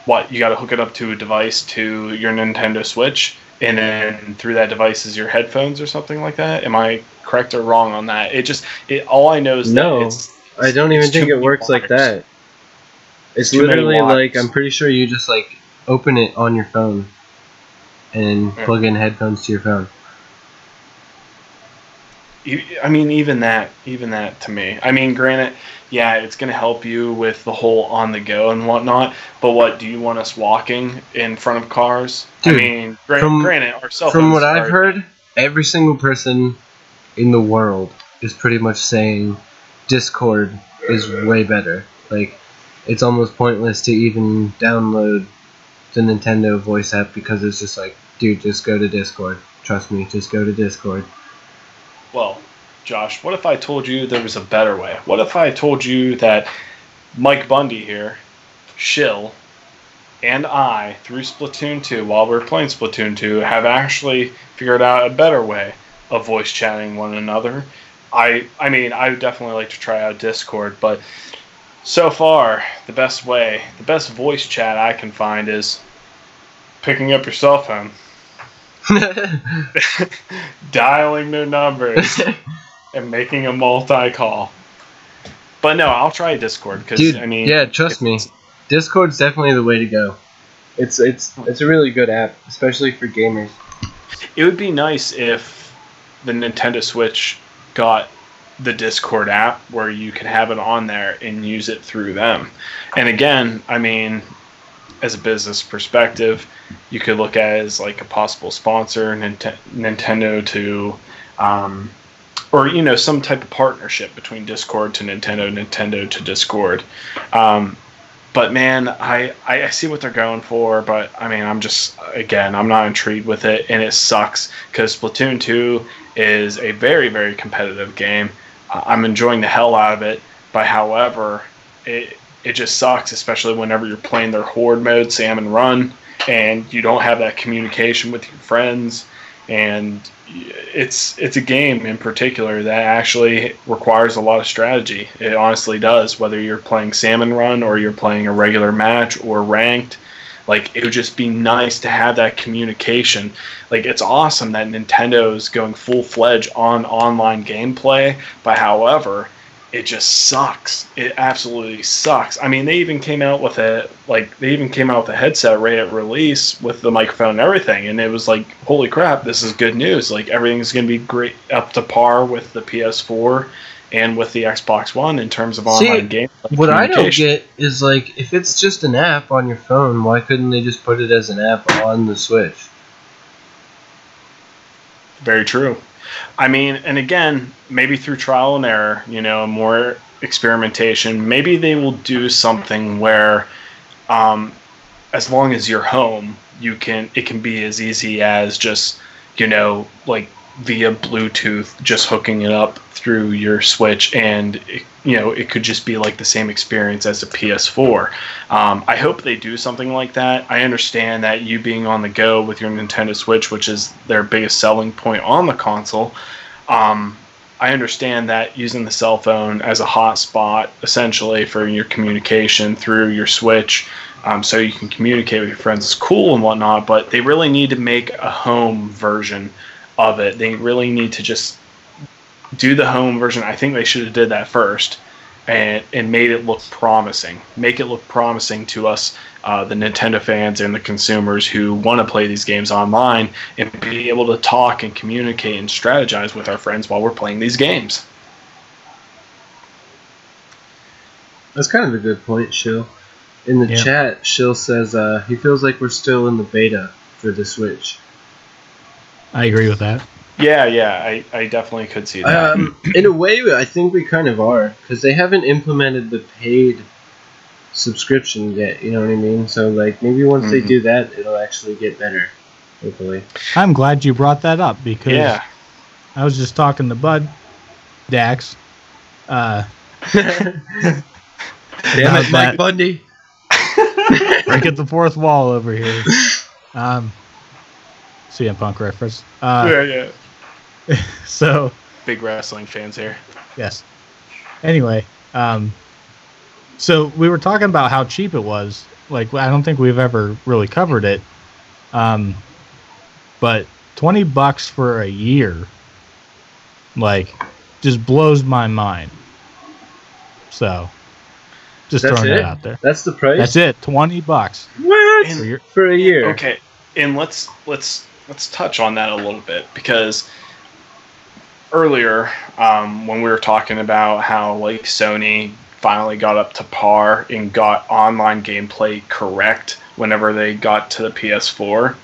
Speaker 1: gotta hook it up to a device to your Nintendo Switch, and then through that device is your headphones or something like that. Am I correct or wrong on that? All I know is that
Speaker 2: I don't even think it works like that. It's literally like, I'm pretty sure you just like open it on your phone and plug in headphones to your phone.
Speaker 1: I mean, even that to me. I mean, granted, yeah, it's going to help you with the whole on the go and whatnot, but what, do you want us walking in front of cars?
Speaker 2: Dude,
Speaker 1: I mean, granted, our cell phones...
Speaker 2: From what I've heard, every single person in the world is pretty much saying Discord is way better. Like, it's almost pointless to even download the Nintendo voice app because it's just like, dude, just go to Discord. Trust me, just go to Discord.
Speaker 1: Well, Josh, what if I told you there was a better way? What if I told you that Mike Bundy here, Shill, and I, through Splatoon 2, while we were playing Splatoon 2, have actually figured out a better way of voice chatting one another? I mean, I would definitely like to try out Discord, but so far, the best voice chat I can find is picking up your cell phone, dialing their numbers, and making a multi-call. But no, I'll try Discord because I mean,
Speaker 2: yeah, trust me, Discord's definitely the way to go. It's a really good app, especially for gamers.
Speaker 1: It would be nice if the Nintendo Switch got the Discord app where you can have it on there and use it through them. And again, I mean, as a business perspective, you could look at it as like a possible sponsor, Nintendo to, or you know, some type of partnership between Discord to Nintendo to Discord. But man, I see what they're going for, but I mean, I'm not intrigued with it, and it sucks because Splatoon 2 is a very, very competitive game. I'm enjoying the hell out of it, but however, it just sucks, especially whenever you're playing their horde mode, salmon run, and you don't have that communication with your friends. And it's a game in particular that actually requires a lot of strategy. It honestly does, whether you're playing Salmon Run or you're playing a regular match or ranked. Like, it would just be nice to have that communication. Like, it's awesome that Nintendo is going full-fledged on online gameplay, but however, it just sucks. It absolutely sucks. I mean, they even came out with a headset right at release with the microphone and everything, and it was like, holy crap, this is good news. Like, everything's going to be great, up to par with the PS4 and with the Xbox One in terms of online game.
Speaker 2: What I don't get is, like, if it's just an app on your phone, why couldn't they just put it as an app on the Switch?
Speaker 1: Very true. I mean, and again, maybe through trial and error, more experimentation, maybe they will do something where, as long as you're home, it can be as easy as just, like via Bluetooth, just hooking it up through your Switch, and it could just be like the same experience as a PS4. I hope they do something like that. I understand that you being on the go with your Nintendo Switch, which is their biggest selling point on the console, I understand that using the cell phone as a hotspot essentially for your communication through your Switch, so you can communicate with your friends, is cool and whatnot, but they really need to make a home version of it. They really need to just do the home version. I think they should have did that first and made it look promising. Make it look promising to us, the Nintendo fans and the consumers who want to play these games online, and be able to talk and communicate and strategize with our friends while we're playing these games.
Speaker 2: That's kind of a good point, Shill. In the chat, Shill says he feels like we're still in the beta for the Switch.
Speaker 3: I agree with that.
Speaker 1: Yeah, I definitely could see that.
Speaker 2: In a way, I think we kind of are, because they haven't implemented the paid subscription yet, you know what I mean? So, like, maybe once they do that, it'll actually get better, hopefully.
Speaker 3: I'm glad you brought that up, because I was just talking to Bud, Dax.
Speaker 2: Damn it, Mike Bundy.
Speaker 3: Breaking the fourth wall over here. CM Punk reference.
Speaker 1: Yeah.
Speaker 3: So
Speaker 1: big wrestling fans here.
Speaker 3: Yes. Anyway, so we were talking about how cheap it was. Like, I don't think we've ever really covered it. But $20 for a year, like, just blows my mind. So, just throwing that out there.
Speaker 2: That's the price?
Speaker 3: That's it. $20.
Speaker 2: What? For a year.
Speaker 1: Okay. And let's touch on that a little bit, because earlier, when we were talking about how, like, Sony finally got up to par and got online gameplay correct whenever they got to the PS4,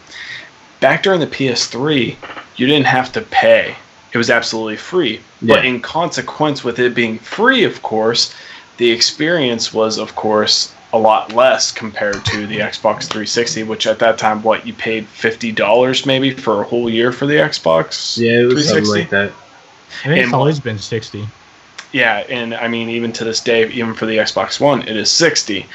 Speaker 1: back during the PS3, you didn't have to pay. It was absolutely free. Yeah. But in consequence with it being free, of course, the experience was, of course, a lot less compared to the Xbox 360, which at that time, you paid $50 maybe for a whole year for the Xbox?
Speaker 2: Yeah, it was something like that.
Speaker 3: I think it's always been 60.
Speaker 1: Yeah, and I mean, even to this day, even for the Xbox One, it is 60.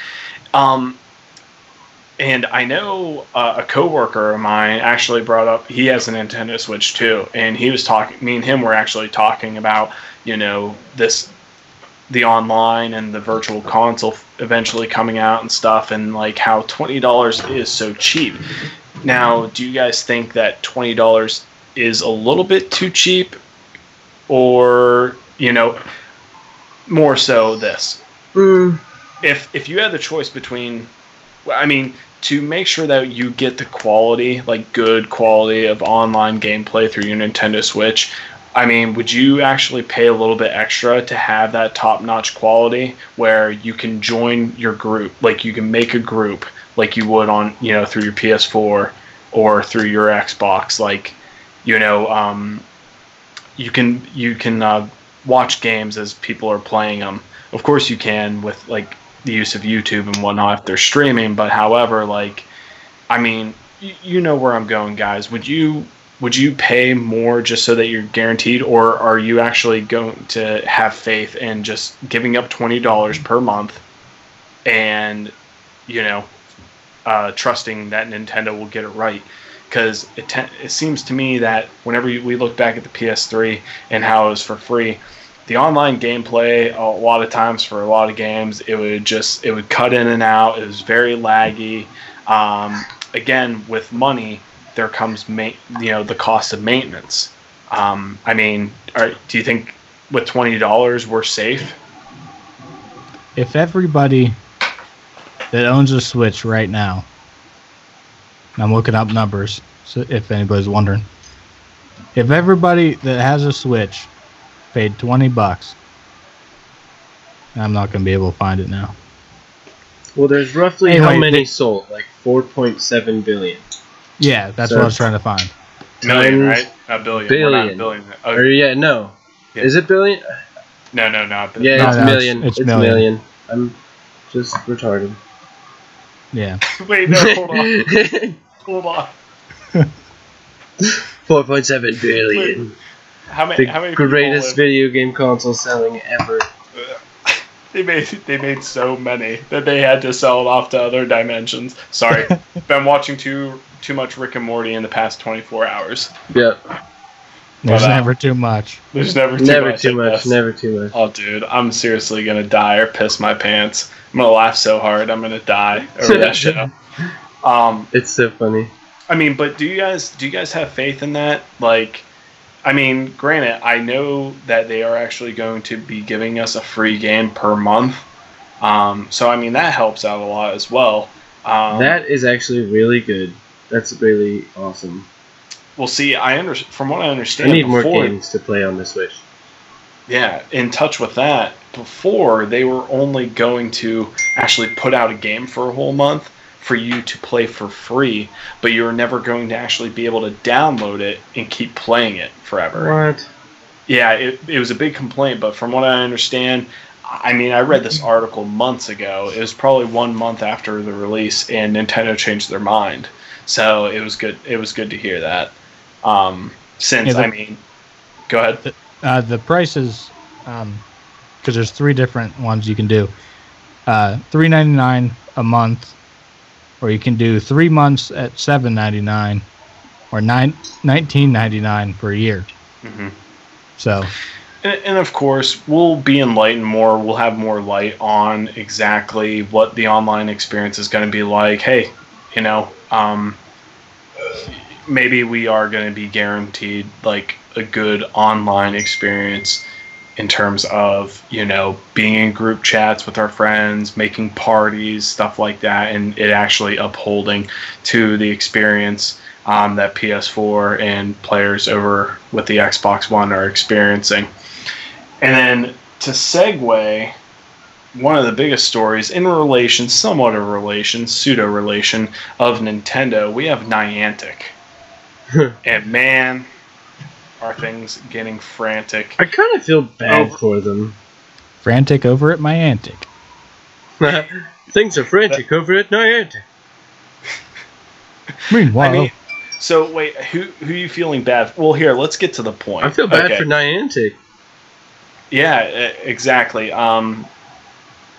Speaker 1: And I know a coworker of mine actually brought up, he has a Nintendo Switch too, and he was talking, me and him were actually talking about, the online and the virtual console eventually coming out and stuff, and like how $20 is so cheap. Now, do you guys think that $20 is a little bit too cheap, or more so this? If you had the choice between, I mean, to make sure that you get the quality, like good quality of online gameplay through your Nintendo Switch, I mean, would you actually pay a little bit extra to have that top-notch quality where you can join your group, like you can make a group like you would on, through your PS4 or through your Xbox, like, you can watch games as people are playing them. Of course you can with, like, the use of YouTube and whatnot if they're streaming, but however, like, I mean, you know where I'm going, guys. Would you pay more just so that you're guaranteed, or are you actually going to have faith in just giving up $20 per month and, trusting that Nintendo will get it right. Because it seems to me that whenever we look back at the PS3 and how it was for free, the online gameplay, a lot of times for a lot of games, it would cut in and out. It was very laggy. Again, with money, there comes the cost of maintenance. I mean, do you think with $20 we're safe?
Speaker 3: If everybody that owns a Switch right now, and I'm looking up numbers, so if anybody's wondering, if everybody that has a Switch paid $20, I'm not going to be able to find it now.
Speaker 2: Well, there's roughly how many sold? Like 4.7 billion.
Speaker 3: Yeah, that's what I was trying to find.
Speaker 1: Million, right? Not billion.
Speaker 2: Billion.
Speaker 1: We're not a billion. Oh,
Speaker 2: Or no. Yeah. Is it billion?
Speaker 1: No, not billion.
Speaker 2: Yeah, it's million.
Speaker 3: It's
Speaker 2: million. I'm just retarded.
Speaker 3: Yeah.
Speaker 1: Wait, no, hold on. Hold on.
Speaker 2: 4.7 billion.
Speaker 1: Wait, how many
Speaker 2: greatest video game console selling ever.
Speaker 1: They made so many that they had to sell it off to other dimensions. Sorry, been watching too much Rick and Morty in the past 24 hours.
Speaker 2: Yeah.
Speaker 3: There's never too much.
Speaker 1: There's never too much.
Speaker 2: Never too much.
Speaker 1: Oh, dude, I'm seriously gonna die or piss my pants. I'm gonna laugh so hard I'm gonna die over that show.
Speaker 2: It's so funny.
Speaker 1: I mean, but do you guys have faith in that? Like, I mean, granted, I know that they are actually going to be giving us a free game per month. So I mean that helps out a lot as well.
Speaker 2: That is actually really good. That's really awesome.
Speaker 1: Well, see, from what I understand,
Speaker 2: I need more games to play on the Switch.
Speaker 1: Yeah, in touch with that, before they were only going to actually put out a game for a whole month for you to play for free, but you were never going to actually be able to download it and keep playing it forever.
Speaker 2: What?
Speaker 1: Yeah, it was a big complaint, but from what I understand, I mean, I read this article months ago. It was probably 1 month after the release, and Nintendo changed their mind. So it was good. It was good to hear that. I mean, go ahead.
Speaker 3: The prices, because there's 3 different ones you can do. $3.99 a month, or you can do 3 months at $7.99, or $19.99 for a year.
Speaker 1: Mm-hmm.
Speaker 3: So,
Speaker 1: and of course, we'll be enlightened more. We'll have more light on exactly what the online experience is going to be like. Hey, maybe we are going to be guaranteed like a good online experience in terms of, being in group chats with our friends, making parties, stuff like that, and it actually upholding to the experience that PS4 and players over with the Xbox One are experiencing. And then to segue, one of the biggest stories in relation, somewhat of relation, pseudo-relation of Nintendo, we have Niantic. And man, are things getting frantic.
Speaker 2: I kind of feel bad for them.
Speaker 3: Frantic over at my antic.
Speaker 2: Things are frantic over at Niantic.
Speaker 3: Meanwhile,
Speaker 1: so wait, who are you feeling bad for? Well, here, let's get to the point.
Speaker 2: I feel bad for Niantic.
Speaker 1: Yeah, exactly.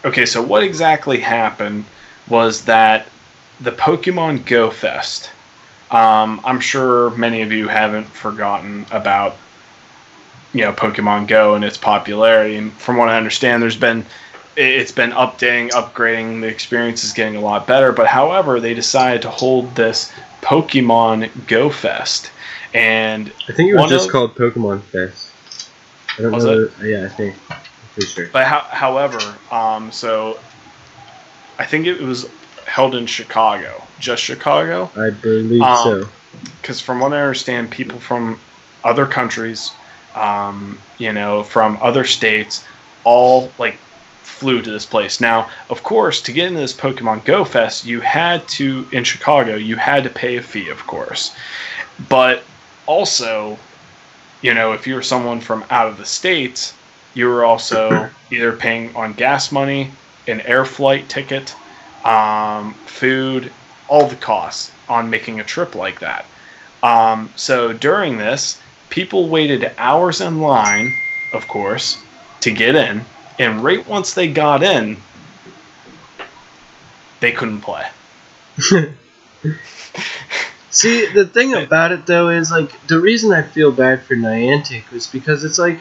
Speaker 1: Okay, so what exactly happened was that the Pokemon Go Fest. I'm sure many of you haven't forgotten about, Pokemon Go and its popularity. And from what I understand, it's been upgrading. The experience is getting a lot better. But however, they decided to hold this Pokemon Go Fest, and
Speaker 2: I think it was just called Pokemon Fest. I don't know. Yeah, I think. I'm pretty sure.
Speaker 1: But however, so I think it was held in Chicago. Just Chicago?
Speaker 2: I believe so.
Speaker 1: Because from what I understand, people from other countries, from other states, all flew to this place. Now, of course, to get into this Pokemon Go Fest, in Chicago, you had to pay a fee, of course. But also, if you were someone from out of the States, you were also either paying on gas money, an air flight ticket, food, all the costs on making a trip like that. So during this, people waited hours in line, of course, to get in. And right once they got in, they couldn't play.
Speaker 2: See, the thing about it though is like the reason I feel bad for Niantic was because it's like,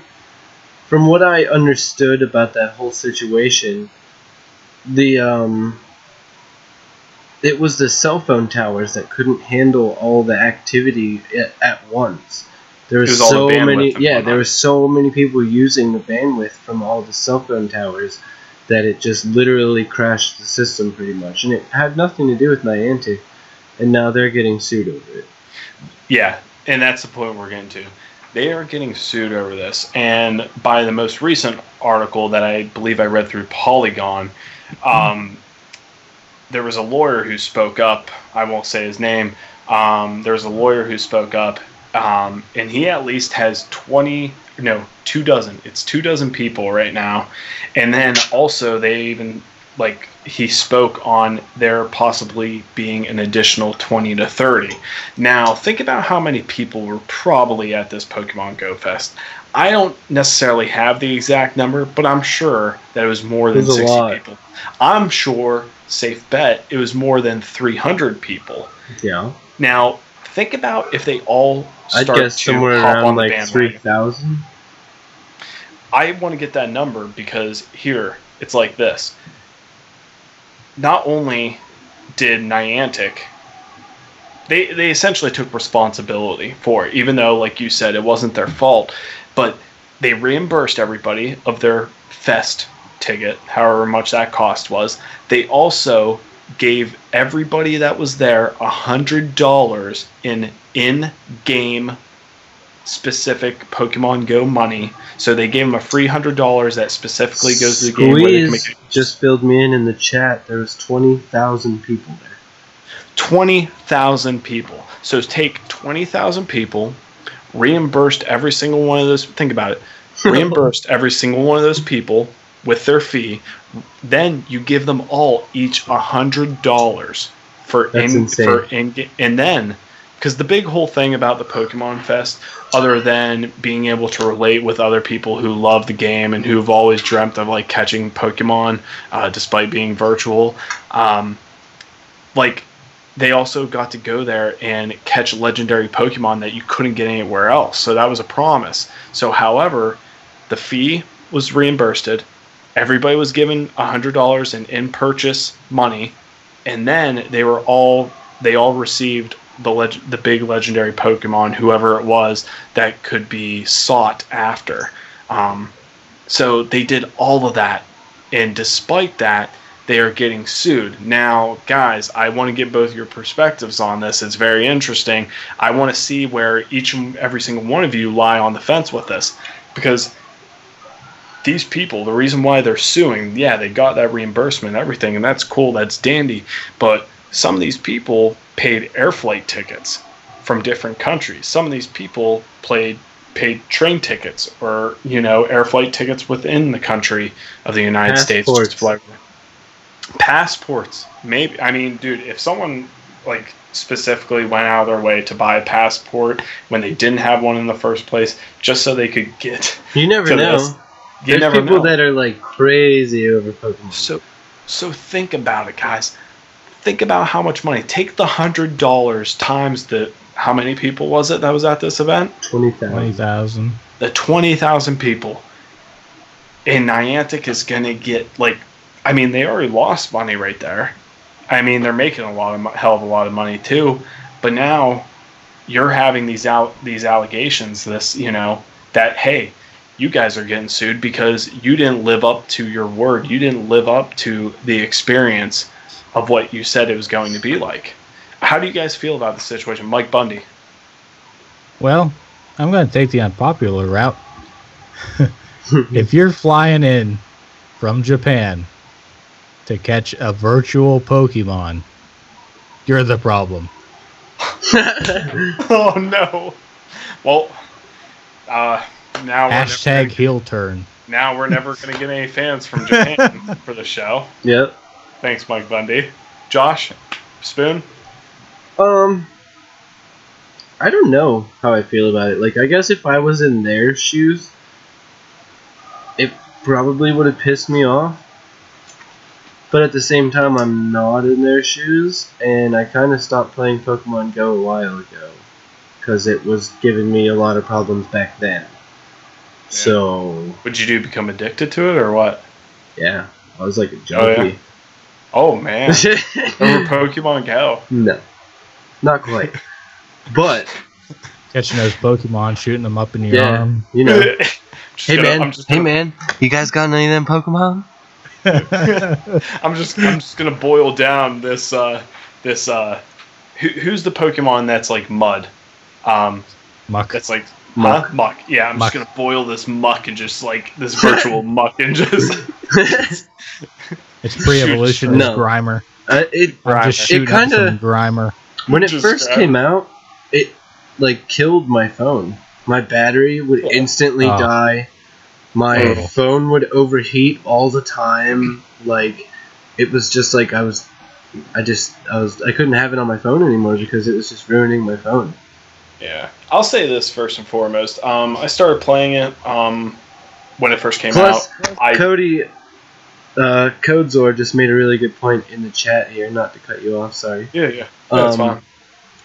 Speaker 2: from what I understood about that whole situation, it was the cell phone towers that couldn't handle all the activity at once. There was so many, there were so many people using the bandwidth from all the cell phone towers that it just literally crashed the system pretty much, and it had nothing to do with Niantic, and now they're getting sued over it.
Speaker 1: Yeah, and that's the point we're getting to. They are getting sued over this, and by the most recent article that I believe I read through Polygon, there was a lawyer who spoke up. I won't say his name. There was a lawyer who spoke up, and he at least has 24 people right now. And then also they even, like, he spoke on there possibly being an additional 20 to 30. Now, think about how many people were probably at this Pokemon Go Fest. I don't necessarily have the exact number, but I'm sure that it was more than 60 people. I'm sure, safe bet, it was more than 300 people.
Speaker 2: Yeah.
Speaker 1: Now, think about if they all start
Speaker 2: I'd guess
Speaker 1: to
Speaker 2: somewhere
Speaker 1: hop
Speaker 2: around
Speaker 1: on the
Speaker 2: like
Speaker 1: bandwagon.
Speaker 2: 3,000.
Speaker 1: I want to get that number because here, it's like this. Not only did Niantic, they essentially took responsibility for it, even though, like you said, it wasn't their fault, but they reimbursed everybody of their fest ticket, however much that cost was. They also gave everybody that was there $100 in-game specific Pokemon Go money. So they gave them a free $100 that specifically goes to the game. Where they can make
Speaker 2: just filled me in the chat. There was 20,000 people there.
Speaker 1: 20,000 people. So take 20,000 people, reimbursed every single one of those. Think about it. Reimbursed every single one of those people with their fee. Then you give them all each $100 for in-game, and then. Because the big whole thing about the Pokemon Fest, other than being able to relate with other people who love the game and who've always dreamt of like catching Pokemon, despite being virtual, like they also got to go there and catch legendary Pokemon that you couldn't get anywhere else. So that was a promise. So, however, the fee was reimbursed. Everybody was given $100 in purchase money, and then they all received the big legendary Pokemon, whoever it was, that could be sought after. So they did all of that, and despite that, they are getting sued. Now, guys, I want to get both your perspectives on this. It's very interesting. I want to see where each and every single one of you lie on the fence with this, because these people, the reason why they're suing, yeah, they got that reimbursement and everything, and that's cool, that's dandy, but some of these people paid air flight tickets from different countries. Some of these people paid train tickets or, air flight tickets within the country of the United States. Passports. Maybe. I mean, dude, if someone like specifically went out of their way to buy a passport when they didn't have one in the first place, just so they could get.
Speaker 2: You never know. There's people that are like crazy over Pokemon.
Speaker 1: So think about it, guys. Think about how much money. Take the $100 times how many people was it that was at this event?
Speaker 3: 20,000.
Speaker 1: The 20,000 people. And Niantic is going to get, they already lost money right there. I mean, they're making hell of a lot of money too. But now you're having these allegations, that, hey, you guys are getting sued because you didn't live up to your word. You didn't live up to the experience of what you said it was going to be like. How do you guys feel about the situation? Mike Bundy.
Speaker 3: Well, I'm going to take the unpopular route. If you're flying in from Japan to catch a virtual Pokemon, you're the problem.
Speaker 1: Oh, no. Well, now
Speaker 3: hashtag heel turn.
Speaker 1: Now we're never going to get any fans from Japan for the show.
Speaker 2: Yep.
Speaker 1: Thanks, Mike Bundy. Josh, Spoon?
Speaker 2: I don't know how I feel about it. I guess if I was in their shoes, it probably would have pissed me off. but at the same time, I'm not in their shoes, and I kind of stopped playing Pokemon Go a while ago because it was giving me a lot of problems back then. Yeah. So,
Speaker 1: what'd you do? Become addicted to it, or what?
Speaker 2: Yeah, I was like a junkie.
Speaker 1: Oh man, over Pokemon Go?
Speaker 2: No, not quite. But
Speaker 3: catching those Pokemon, shooting them up in your arm.
Speaker 2: You know. Hey man, you guys got any of them Pokemon?
Speaker 1: I'm just gonna boil down this who's the Pokemon that's like mud?
Speaker 3: Muck.
Speaker 1: That's like Muck. Yeah, I'm just gonna boil this muck and just like this virtual muck and just.
Speaker 3: It's pre-evolution. It's Grimer. I'm just shooting up some Grimer.
Speaker 2: When it first came out, it like killed my phone. My battery would instantly die. My phone would overheat all the time. Like, it was just like I couldn't have it on my phone anymore because it was just ruining my phone.
Speaker 1: Yeah, I'll say this first and foremost. I started playing it when it first came out.
Speaker 2: Cody, Codezor just made a really good point in the chat here. Not to cut you off, sorry.
Speaker 1: Yeah, that's fine.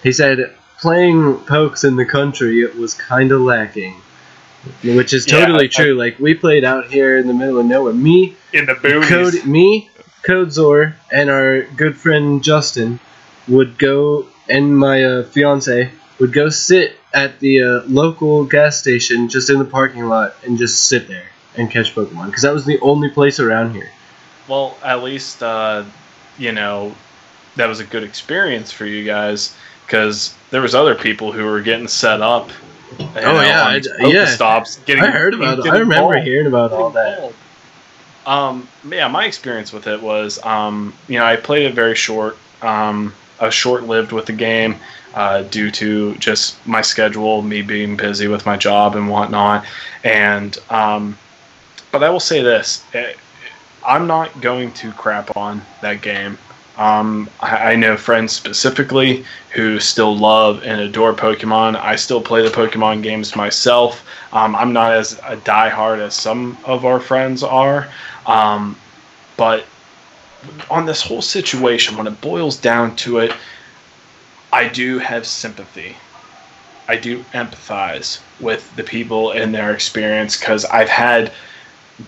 Speaker 2: He said playing Pokes in the country it was kind of lacking, which is totally true. Like we played out here in the middle of nowhere. Me
Speaker 1: in the boonies.
Speaker 2: Codezor, and our good friend Justin would go, and my fiance would go sit at the local gas station just in the parking lot and just sit there and catch Pokemon because that was the only place around here.
Speaker 1: Well, at least that was a good experience for you guys because there was other people who were getting set up. Stops.
Speaker 2: I heard about it. I remember hearing about all that.
Speaker 1: My experience with it was, I played it very short. I was short-lived with the game due to just my schedule, me being busy with my job and whatnot. And but I will say this: I'm not going to crap on that game. I know friends specifically who still love and adore Pokemon. I still play the Pokemon games myself. I'm not as a diehard as some of our friends are. But on this whole situation, when it boils down to it, I do have sympathy. I do empathize with the people and their experience because I've had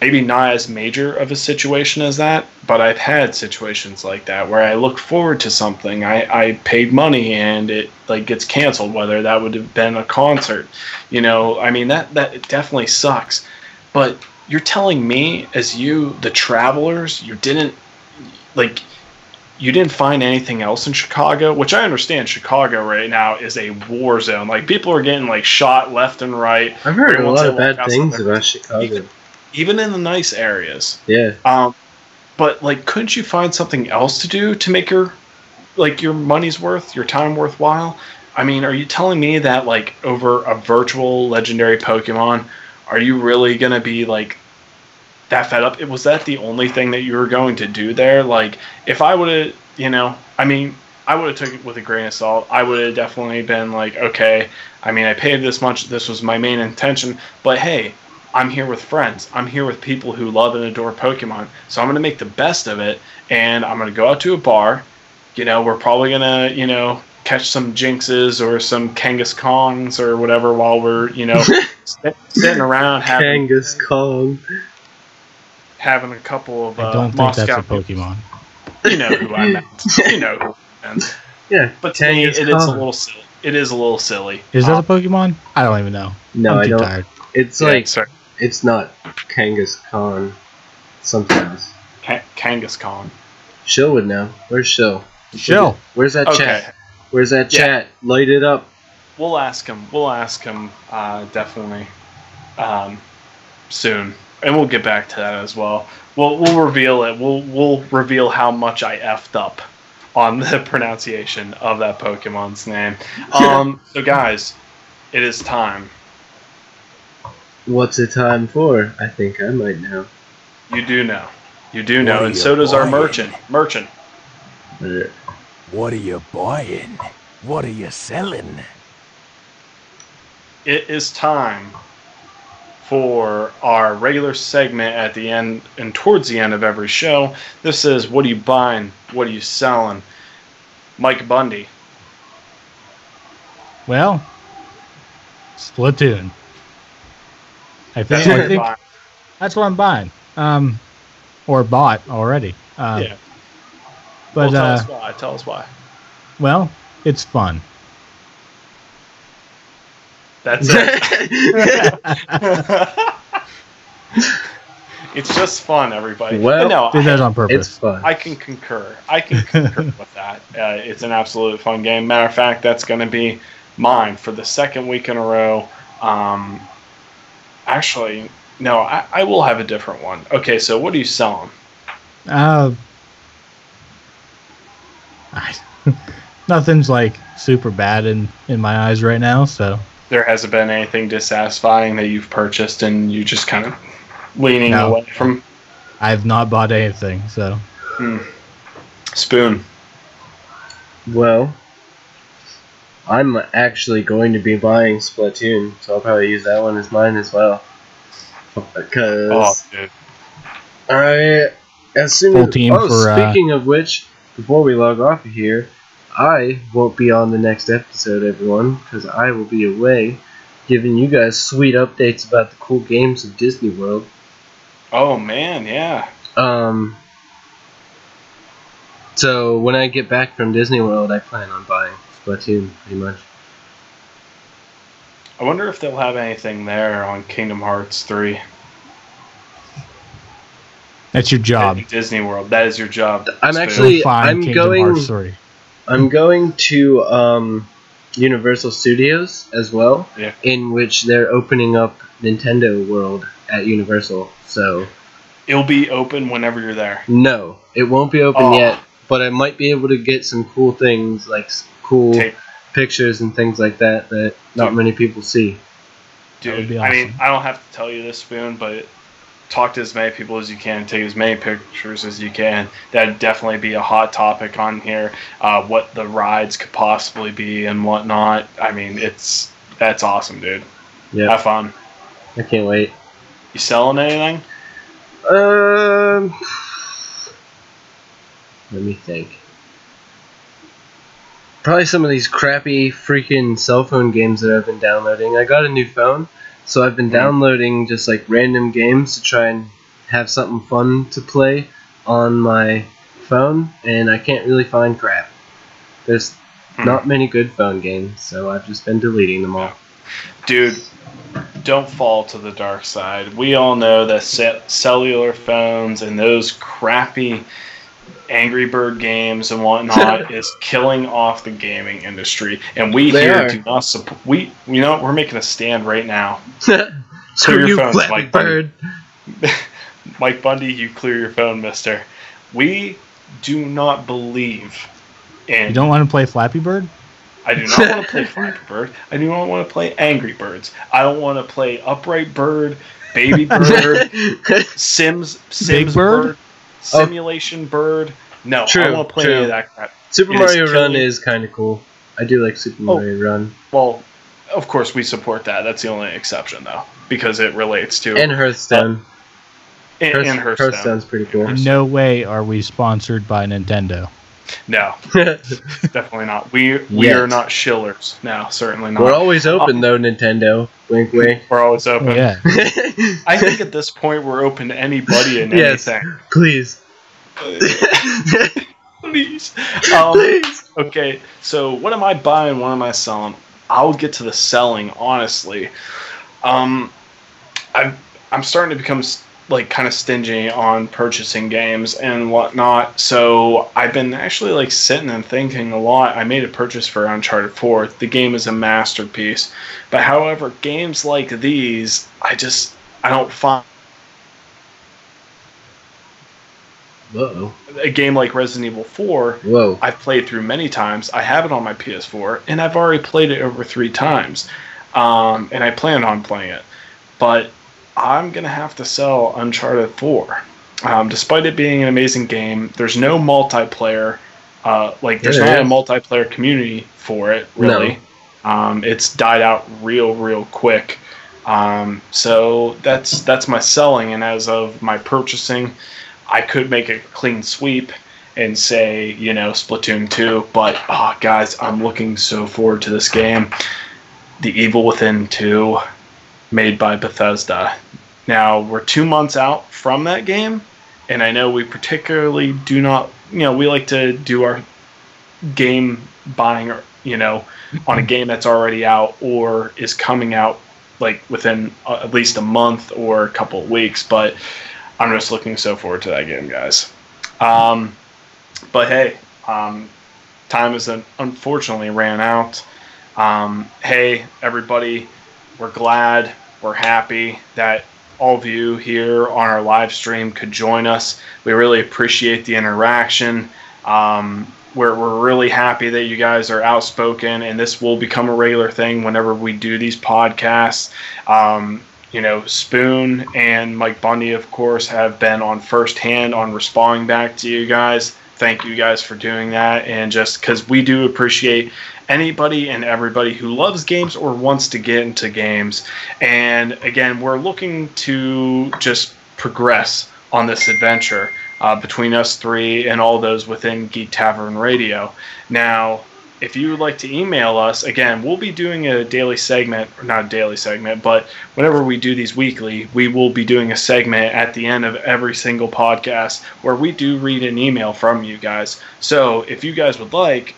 Speaker 1: maybe not as major of a situation as that, but I've had situations like that where I look forward to something. I paid money and it like gets canceled, whether that would have been a concert. That definitely sucks. But you're telling me, as the travelers, you didn't find anything else in Chicago, which I understand Chicago right now is a war zone. Like people are getting like shot left and right.
Speaker 2: I've heard a lot of bad things about Chicago.
Speaker 1: Even in the nice areas.
Speaker 2: Yeah.
Speaker 1: But like, couldn't you find something else to do to make your money's worth, your time worthwhile? I mean, are you telling me that like over a virtual legendary Pokemon, are you really gonna be like that fed up? Was that the only thing that you were going to do there? Like, if I would have, I would have took it with a grain of salt. I would have definitely been like, okay, I paid this much. This was my main intention. But hey, I'm here with friends. I'm here with people who love and adore Pokemon. So I'm going to make the best of it. And I'm going to go out to a bar. We're probably going to, catch some Jinxes or some Kangaskhangs or whatever while we're, sitting around having...
Speaker 2: Kangaskhan.
Speaker 1: Having a couple of
Speaker 3: I don't think that's a Pokemon.
Speaker 1: You know who I meant. You know who I meant.
Speaker 2: Yeah.
Speaker 1: But to me, it's a little silly. It is a little silly.
Speaker 3: Is that a Pokemon? I don't even know.
Speaker 2: No,
Speaker 3: I'm too
Speaker 2: I don't.
Speaker 3: Tired.
Speaker 2: It's it's not Kangaskhan. Something else.
Speaker 1: Kangaskhan.
Speaker 2: Shill would know. Where's Shill?
Speaker 3: Shill.
Speaker 2: Where's that chat? Where's that chat? Light it up.
Speaker 1: We'll ask him. Definitely soon. And we'll get back to that as well. We'll reveal it. We'll reveal how much I effed up on the pronunciation of that Pokemon's name. So guys, it is time.
Speaker 2: What's it time for? I think I might know.
Speaker 1: You do know. And so does our merchant.
Speaker 4: What are you buying? What are you selling?
Speaker 1: It is time for our regular segment at the end and towards the end of every show. This is what are you buying? What are you selling? Mike Bundy.
Speaker 3: Well, Splatoon. I
Speaker 1: That's
Speaker 3: think,
Speaker 1: what
Speaker 3: I
Speaker 1: you're
Speaker 3: think
Speaker 1: buying.
Speaker 3: that's what I'm buying. Or bought already.
Speaker 1: Yeah.
Speaker 3: But
Speaker 1: Well, tell us why. Tell us why.
Speaker 3: well, it's fun.
Speaker 1: That's it. It's just fun, everybody.
Speaker 2: Well,
Speaker 1: but no,
Speaker 3: Did that on purpose.
Speaker 2: It's fun.
Speaker 1: I can concur. With that. It's an absolute fun game. Matter of fact, that's going to be mine for the second week in a row. Actually, no, I will have a different one. Okay, so what are you selling?
Speaker 3: Nothing's like super bad in my eyes right now, so
Speaker 1: There hasn't been anything dissatisfying that you've purchased and you just kind of leaning
Speaker 3: No.
Speaker 1: away from.
Speaker 3: I've not bought anything. So
Speaker 1: Spoon.
Speaker 2: Well, I'm actually going to be buying Splatoon, so I'll probably use that one as mine as well. Because
Speaker 1: Oh, dude.
Speaker 2: as soon
Speaker 3: Full
Speaker 2: as
Speaker 3: team for,
Speaker 2: speaking of which, before we log off of here, I won't be on the next episode, everyone, because I will be away, giving you guys sweet updates about the cool games of Disney World.
Speaker 1: Oh, man, yeah.
Speaker 2: So when I get back from Disney World, I plan on buying Splatoon, pretty much.
Speaker 1: I wonder if they'll have anything there on Kingdom Hearts 3.
Speaker 3: that's your job.
Speaker 1: In Disney World. That is your job.
Speaker 2: I'm
Speaker 1: Spoon.
Speaker 2: actually-
Speaker 3: Go find
Speaker 2: I'm
Speaker 3: Kingdom
Speaker 2: going-
Speaker 3: Hearts 3.
Speaker 2: I'm going to Universal Studios as well,
Speaker 1: Yeah.
Speaker 2: in which they're opening up Nintendo World at Universal. So
Speaker 1: It'll be open whenever you're there.
Speaker 2: no, it won't be open
Speaker 1: Oh.
Speaker 2: yet, but I might be able to get some cool things like cool
Speaker 1: Take-
Speaker 2: pictures and things like that not
Speaker 1: Dude.
Speaker 2: many people see.
Speaker 3: That would
Speaker 1: Dude,
Speaker 3: be
Speaker 1: I mean,
Speaker 3: awesome.
Speaker 1: I don't have to tell you this, Spoon, but talk to as many people as you can, take as many pictures as you can. That'd definitely be a hot topic on here. What the rides could possibly be and whatnot. I mean, that's awesome, dude.
Speaker 2: Yeah,
Speaker 1: Have fun.
Speaker 2: I can't wait.
Speaker 1: You selling anything?
Speaker 2: Let me think. Probably some of these crappy freaking cell phone games that I've been downloading. I got a new phone, so I've been downloading just like random games to try and have something fun to play on my phone, and I can't really find crap. There's not many good phone games, so I've just been deleting them all.
Speaker 1: Dude, don't fall to the dark side. We all know that cellular phones and those crappy Angry Bird games and whatnot is killing off the gaming industry. And we
Speaker 2: They
Speaker 1: here
Speaker 2: are.
Speaker 1: do not support. You know what? We're making a stand right now.
Speaker 2: Screw
Speaker 1: your
Speaker 2: you,
Speaker 1: phones,
Speaker 2: Flappy
Speaker 1: Mike Bundy.
Speaker 2: Bird.
Speaker 1: Mike Bundy, you clear your phone, mister. We do not believe in.
Speaker 3: You don't want to play Flappy Bird?
Speaker 1: I do not want to play Flappy Bird. I do not want to play Angry Birds. I don't want to play Upright Bird, Baby Bird, Sims
Speaker 3: Big
Speaker 1: Bird,
Speaker 3: Bird?
Speaker 1: Simulation Bird. No, I
Speaker 2: True,
Speaker 1: don't want to play
Speaker 2: true.
Speaker 1: any of that crap.
Speaker 2: Super
Speaker 1: It is
Speaker 2: Mario Run
Speaker 1: killing-
Speaker 2: is kind of cool. I do like Super
Speaker 1: Oh.
Speaker 2: Mario Run.
Speaker 1: Well, of course we support that. That's the only exception, though, because it relates to
Speaker 2: And Hearthstone.
Speaker 1: in Hearthstone.
Speaker 2: Hearthstone's pretty cool.
Speaker 3: In no way are we sponsored by Nintendo.
Speaker 1: No, definitely not. We
Speaker 2: Yes.
Speaker 1: are not shillers. No, certainly not.
Speaker 2: We're always open though, Nintendo. Wink, wink.
Speaker 1: We're always open.
Speaker 3: Oh, yeah.
Speaker 1: I think at this point we're open to anybody and
Speaker 2: Yes.
Speaker 1: anything.
Speaker 2: Please.
Speaker 1: Please.
Speaker 2: Please.
Speaker 1: Okay, so what am I buying? What am I selling? I'll get to the selling, honestly. I'm starting to become like kind of stingy on purchasing games and whatnot. So I've been actually like sitting and thinking a lot. I made a purchase for Uncharted 4. The game is a masterpiece. But however, games like these, I don't find.
Speaker 2: Whoa.
Speaker 1: A game like Resident Evil 4,
Speaker 2: Whoa.
Speaker 1: I've played through many times. I have it on my PS4, and I've already played it over 3 times. And I plan on playing it. But I'm going to have to sell Uncharted 4. Despite it being an amazing game, there's no multiplayer. There's
Speaker 2: Yeah,
Speaker 1: not
Speaker 2: there
Speaker 1: a
Speaker 2: is.
Speaker 1: multiplayer community for it, really. It's died out real quick. So that's my selling, and as of my purchasing, I could make a clean sweep and say, Splatoon 2, but guys, I'm looking so forward to this game. The Evil Within 2, made by Bethesda. Now, we're 2 months out from that game, and I know we particularly do not, we like to do our game buying, on a game that's already out or is coming out like within at least a month or a couple of weeks, but I'm just looking so forward to that game, guys. But hey, time has unfortunately ran out. Hey, everybody, we're glad, we're happy that all of you here on our live stream could join us. We really appreciate the interaction. We're really happy that you guys are outspoken, and this will become a regular thing whenever we do these podcasts. Spoon and Mike Bundy, of course, have been on firsthand on responding back to you guys. Thank you guys for doing that, and just because we do appreciate anybody and everybody who loves games or wants to get into games. And again, we're looking to just progress on this adventure between us three and all those within Geek Tavern Radio. Now, if you would like to email us, again, we'll be doing a daily segment, or not a daily segment, but whenever we do these weekly, we will be doing a segment at the end of every single podcast where we do read an email from you guys. So if you guys would like,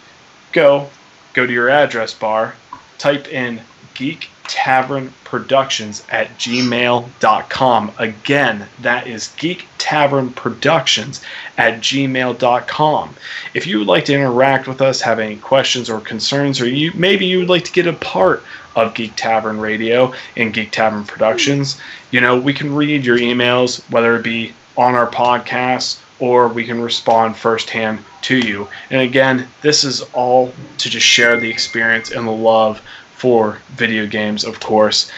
Speaker 1: go to your address bar, type in Geek Tavern Productions at gmail.com. Again, that is Geek Tavern Productions at gmail.com. If you would like to interact with us, have any questions or concerns, or maybe you would like to get a part of Geek Tavern Radio and Geek Tavern Productions, we can read your emails, whether it be on our podcast or we can respond firsthand to you. And again, this is all to just share the experience and the love for video games, of course.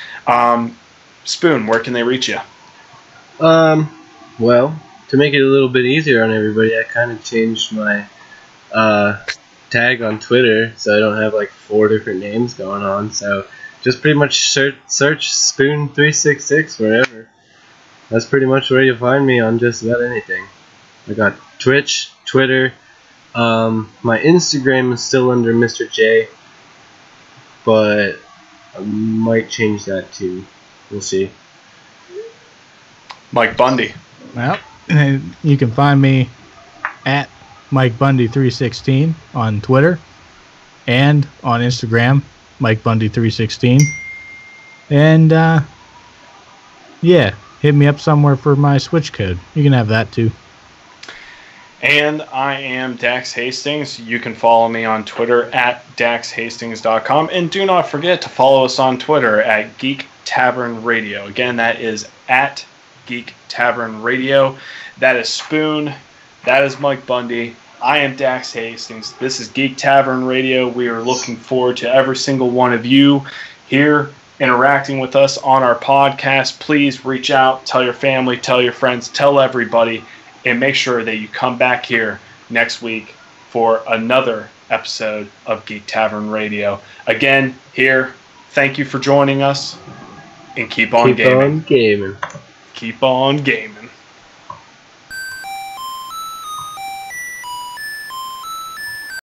Speaker 1: Spoon, where can they reach you?
Speaker 2: Well, to make it a little bit easier on everybody, I kind of changed my tag on Twitter, so I don't have like 4 different names going on. So just pretty much search Spoon366 wherever. That's pretty much where you'll find me on just about anything. I got Twitch, Twitter. My Instagram is still under Mr. J, but I might change that too. We'll see.
Speaker 1: Mike Bundy.
Speaker 3: Well, and you can find me at Mike Bundy 316 on Twitter and on Instagram, Mike Bundy 316. And hit me up somewhere for my Switch code. You can have that too.
Speaker 1: And I am Dax Hastings. You can follow me on Twitter at daxhastings.com. And do not forget to follow us on Twitter at Geek Tavern Radio. Again, that is at Geek Tavern Radio. That is Spoon. That is Mike Bundy. I am Dax Hastings. This is Geek Tavern Radio. We are looking forward to every single one of you here interacting with us on our podcast. Please reach out, tell your family, tell your friends, tell everybody, and make sure that you come back here next week for another episode of Geek Tavern Radio. Again, here, thank you for joining us, and keep on gaming.
Speaker 2: Keep on gaming.
Speaker 1: Keep on gaming.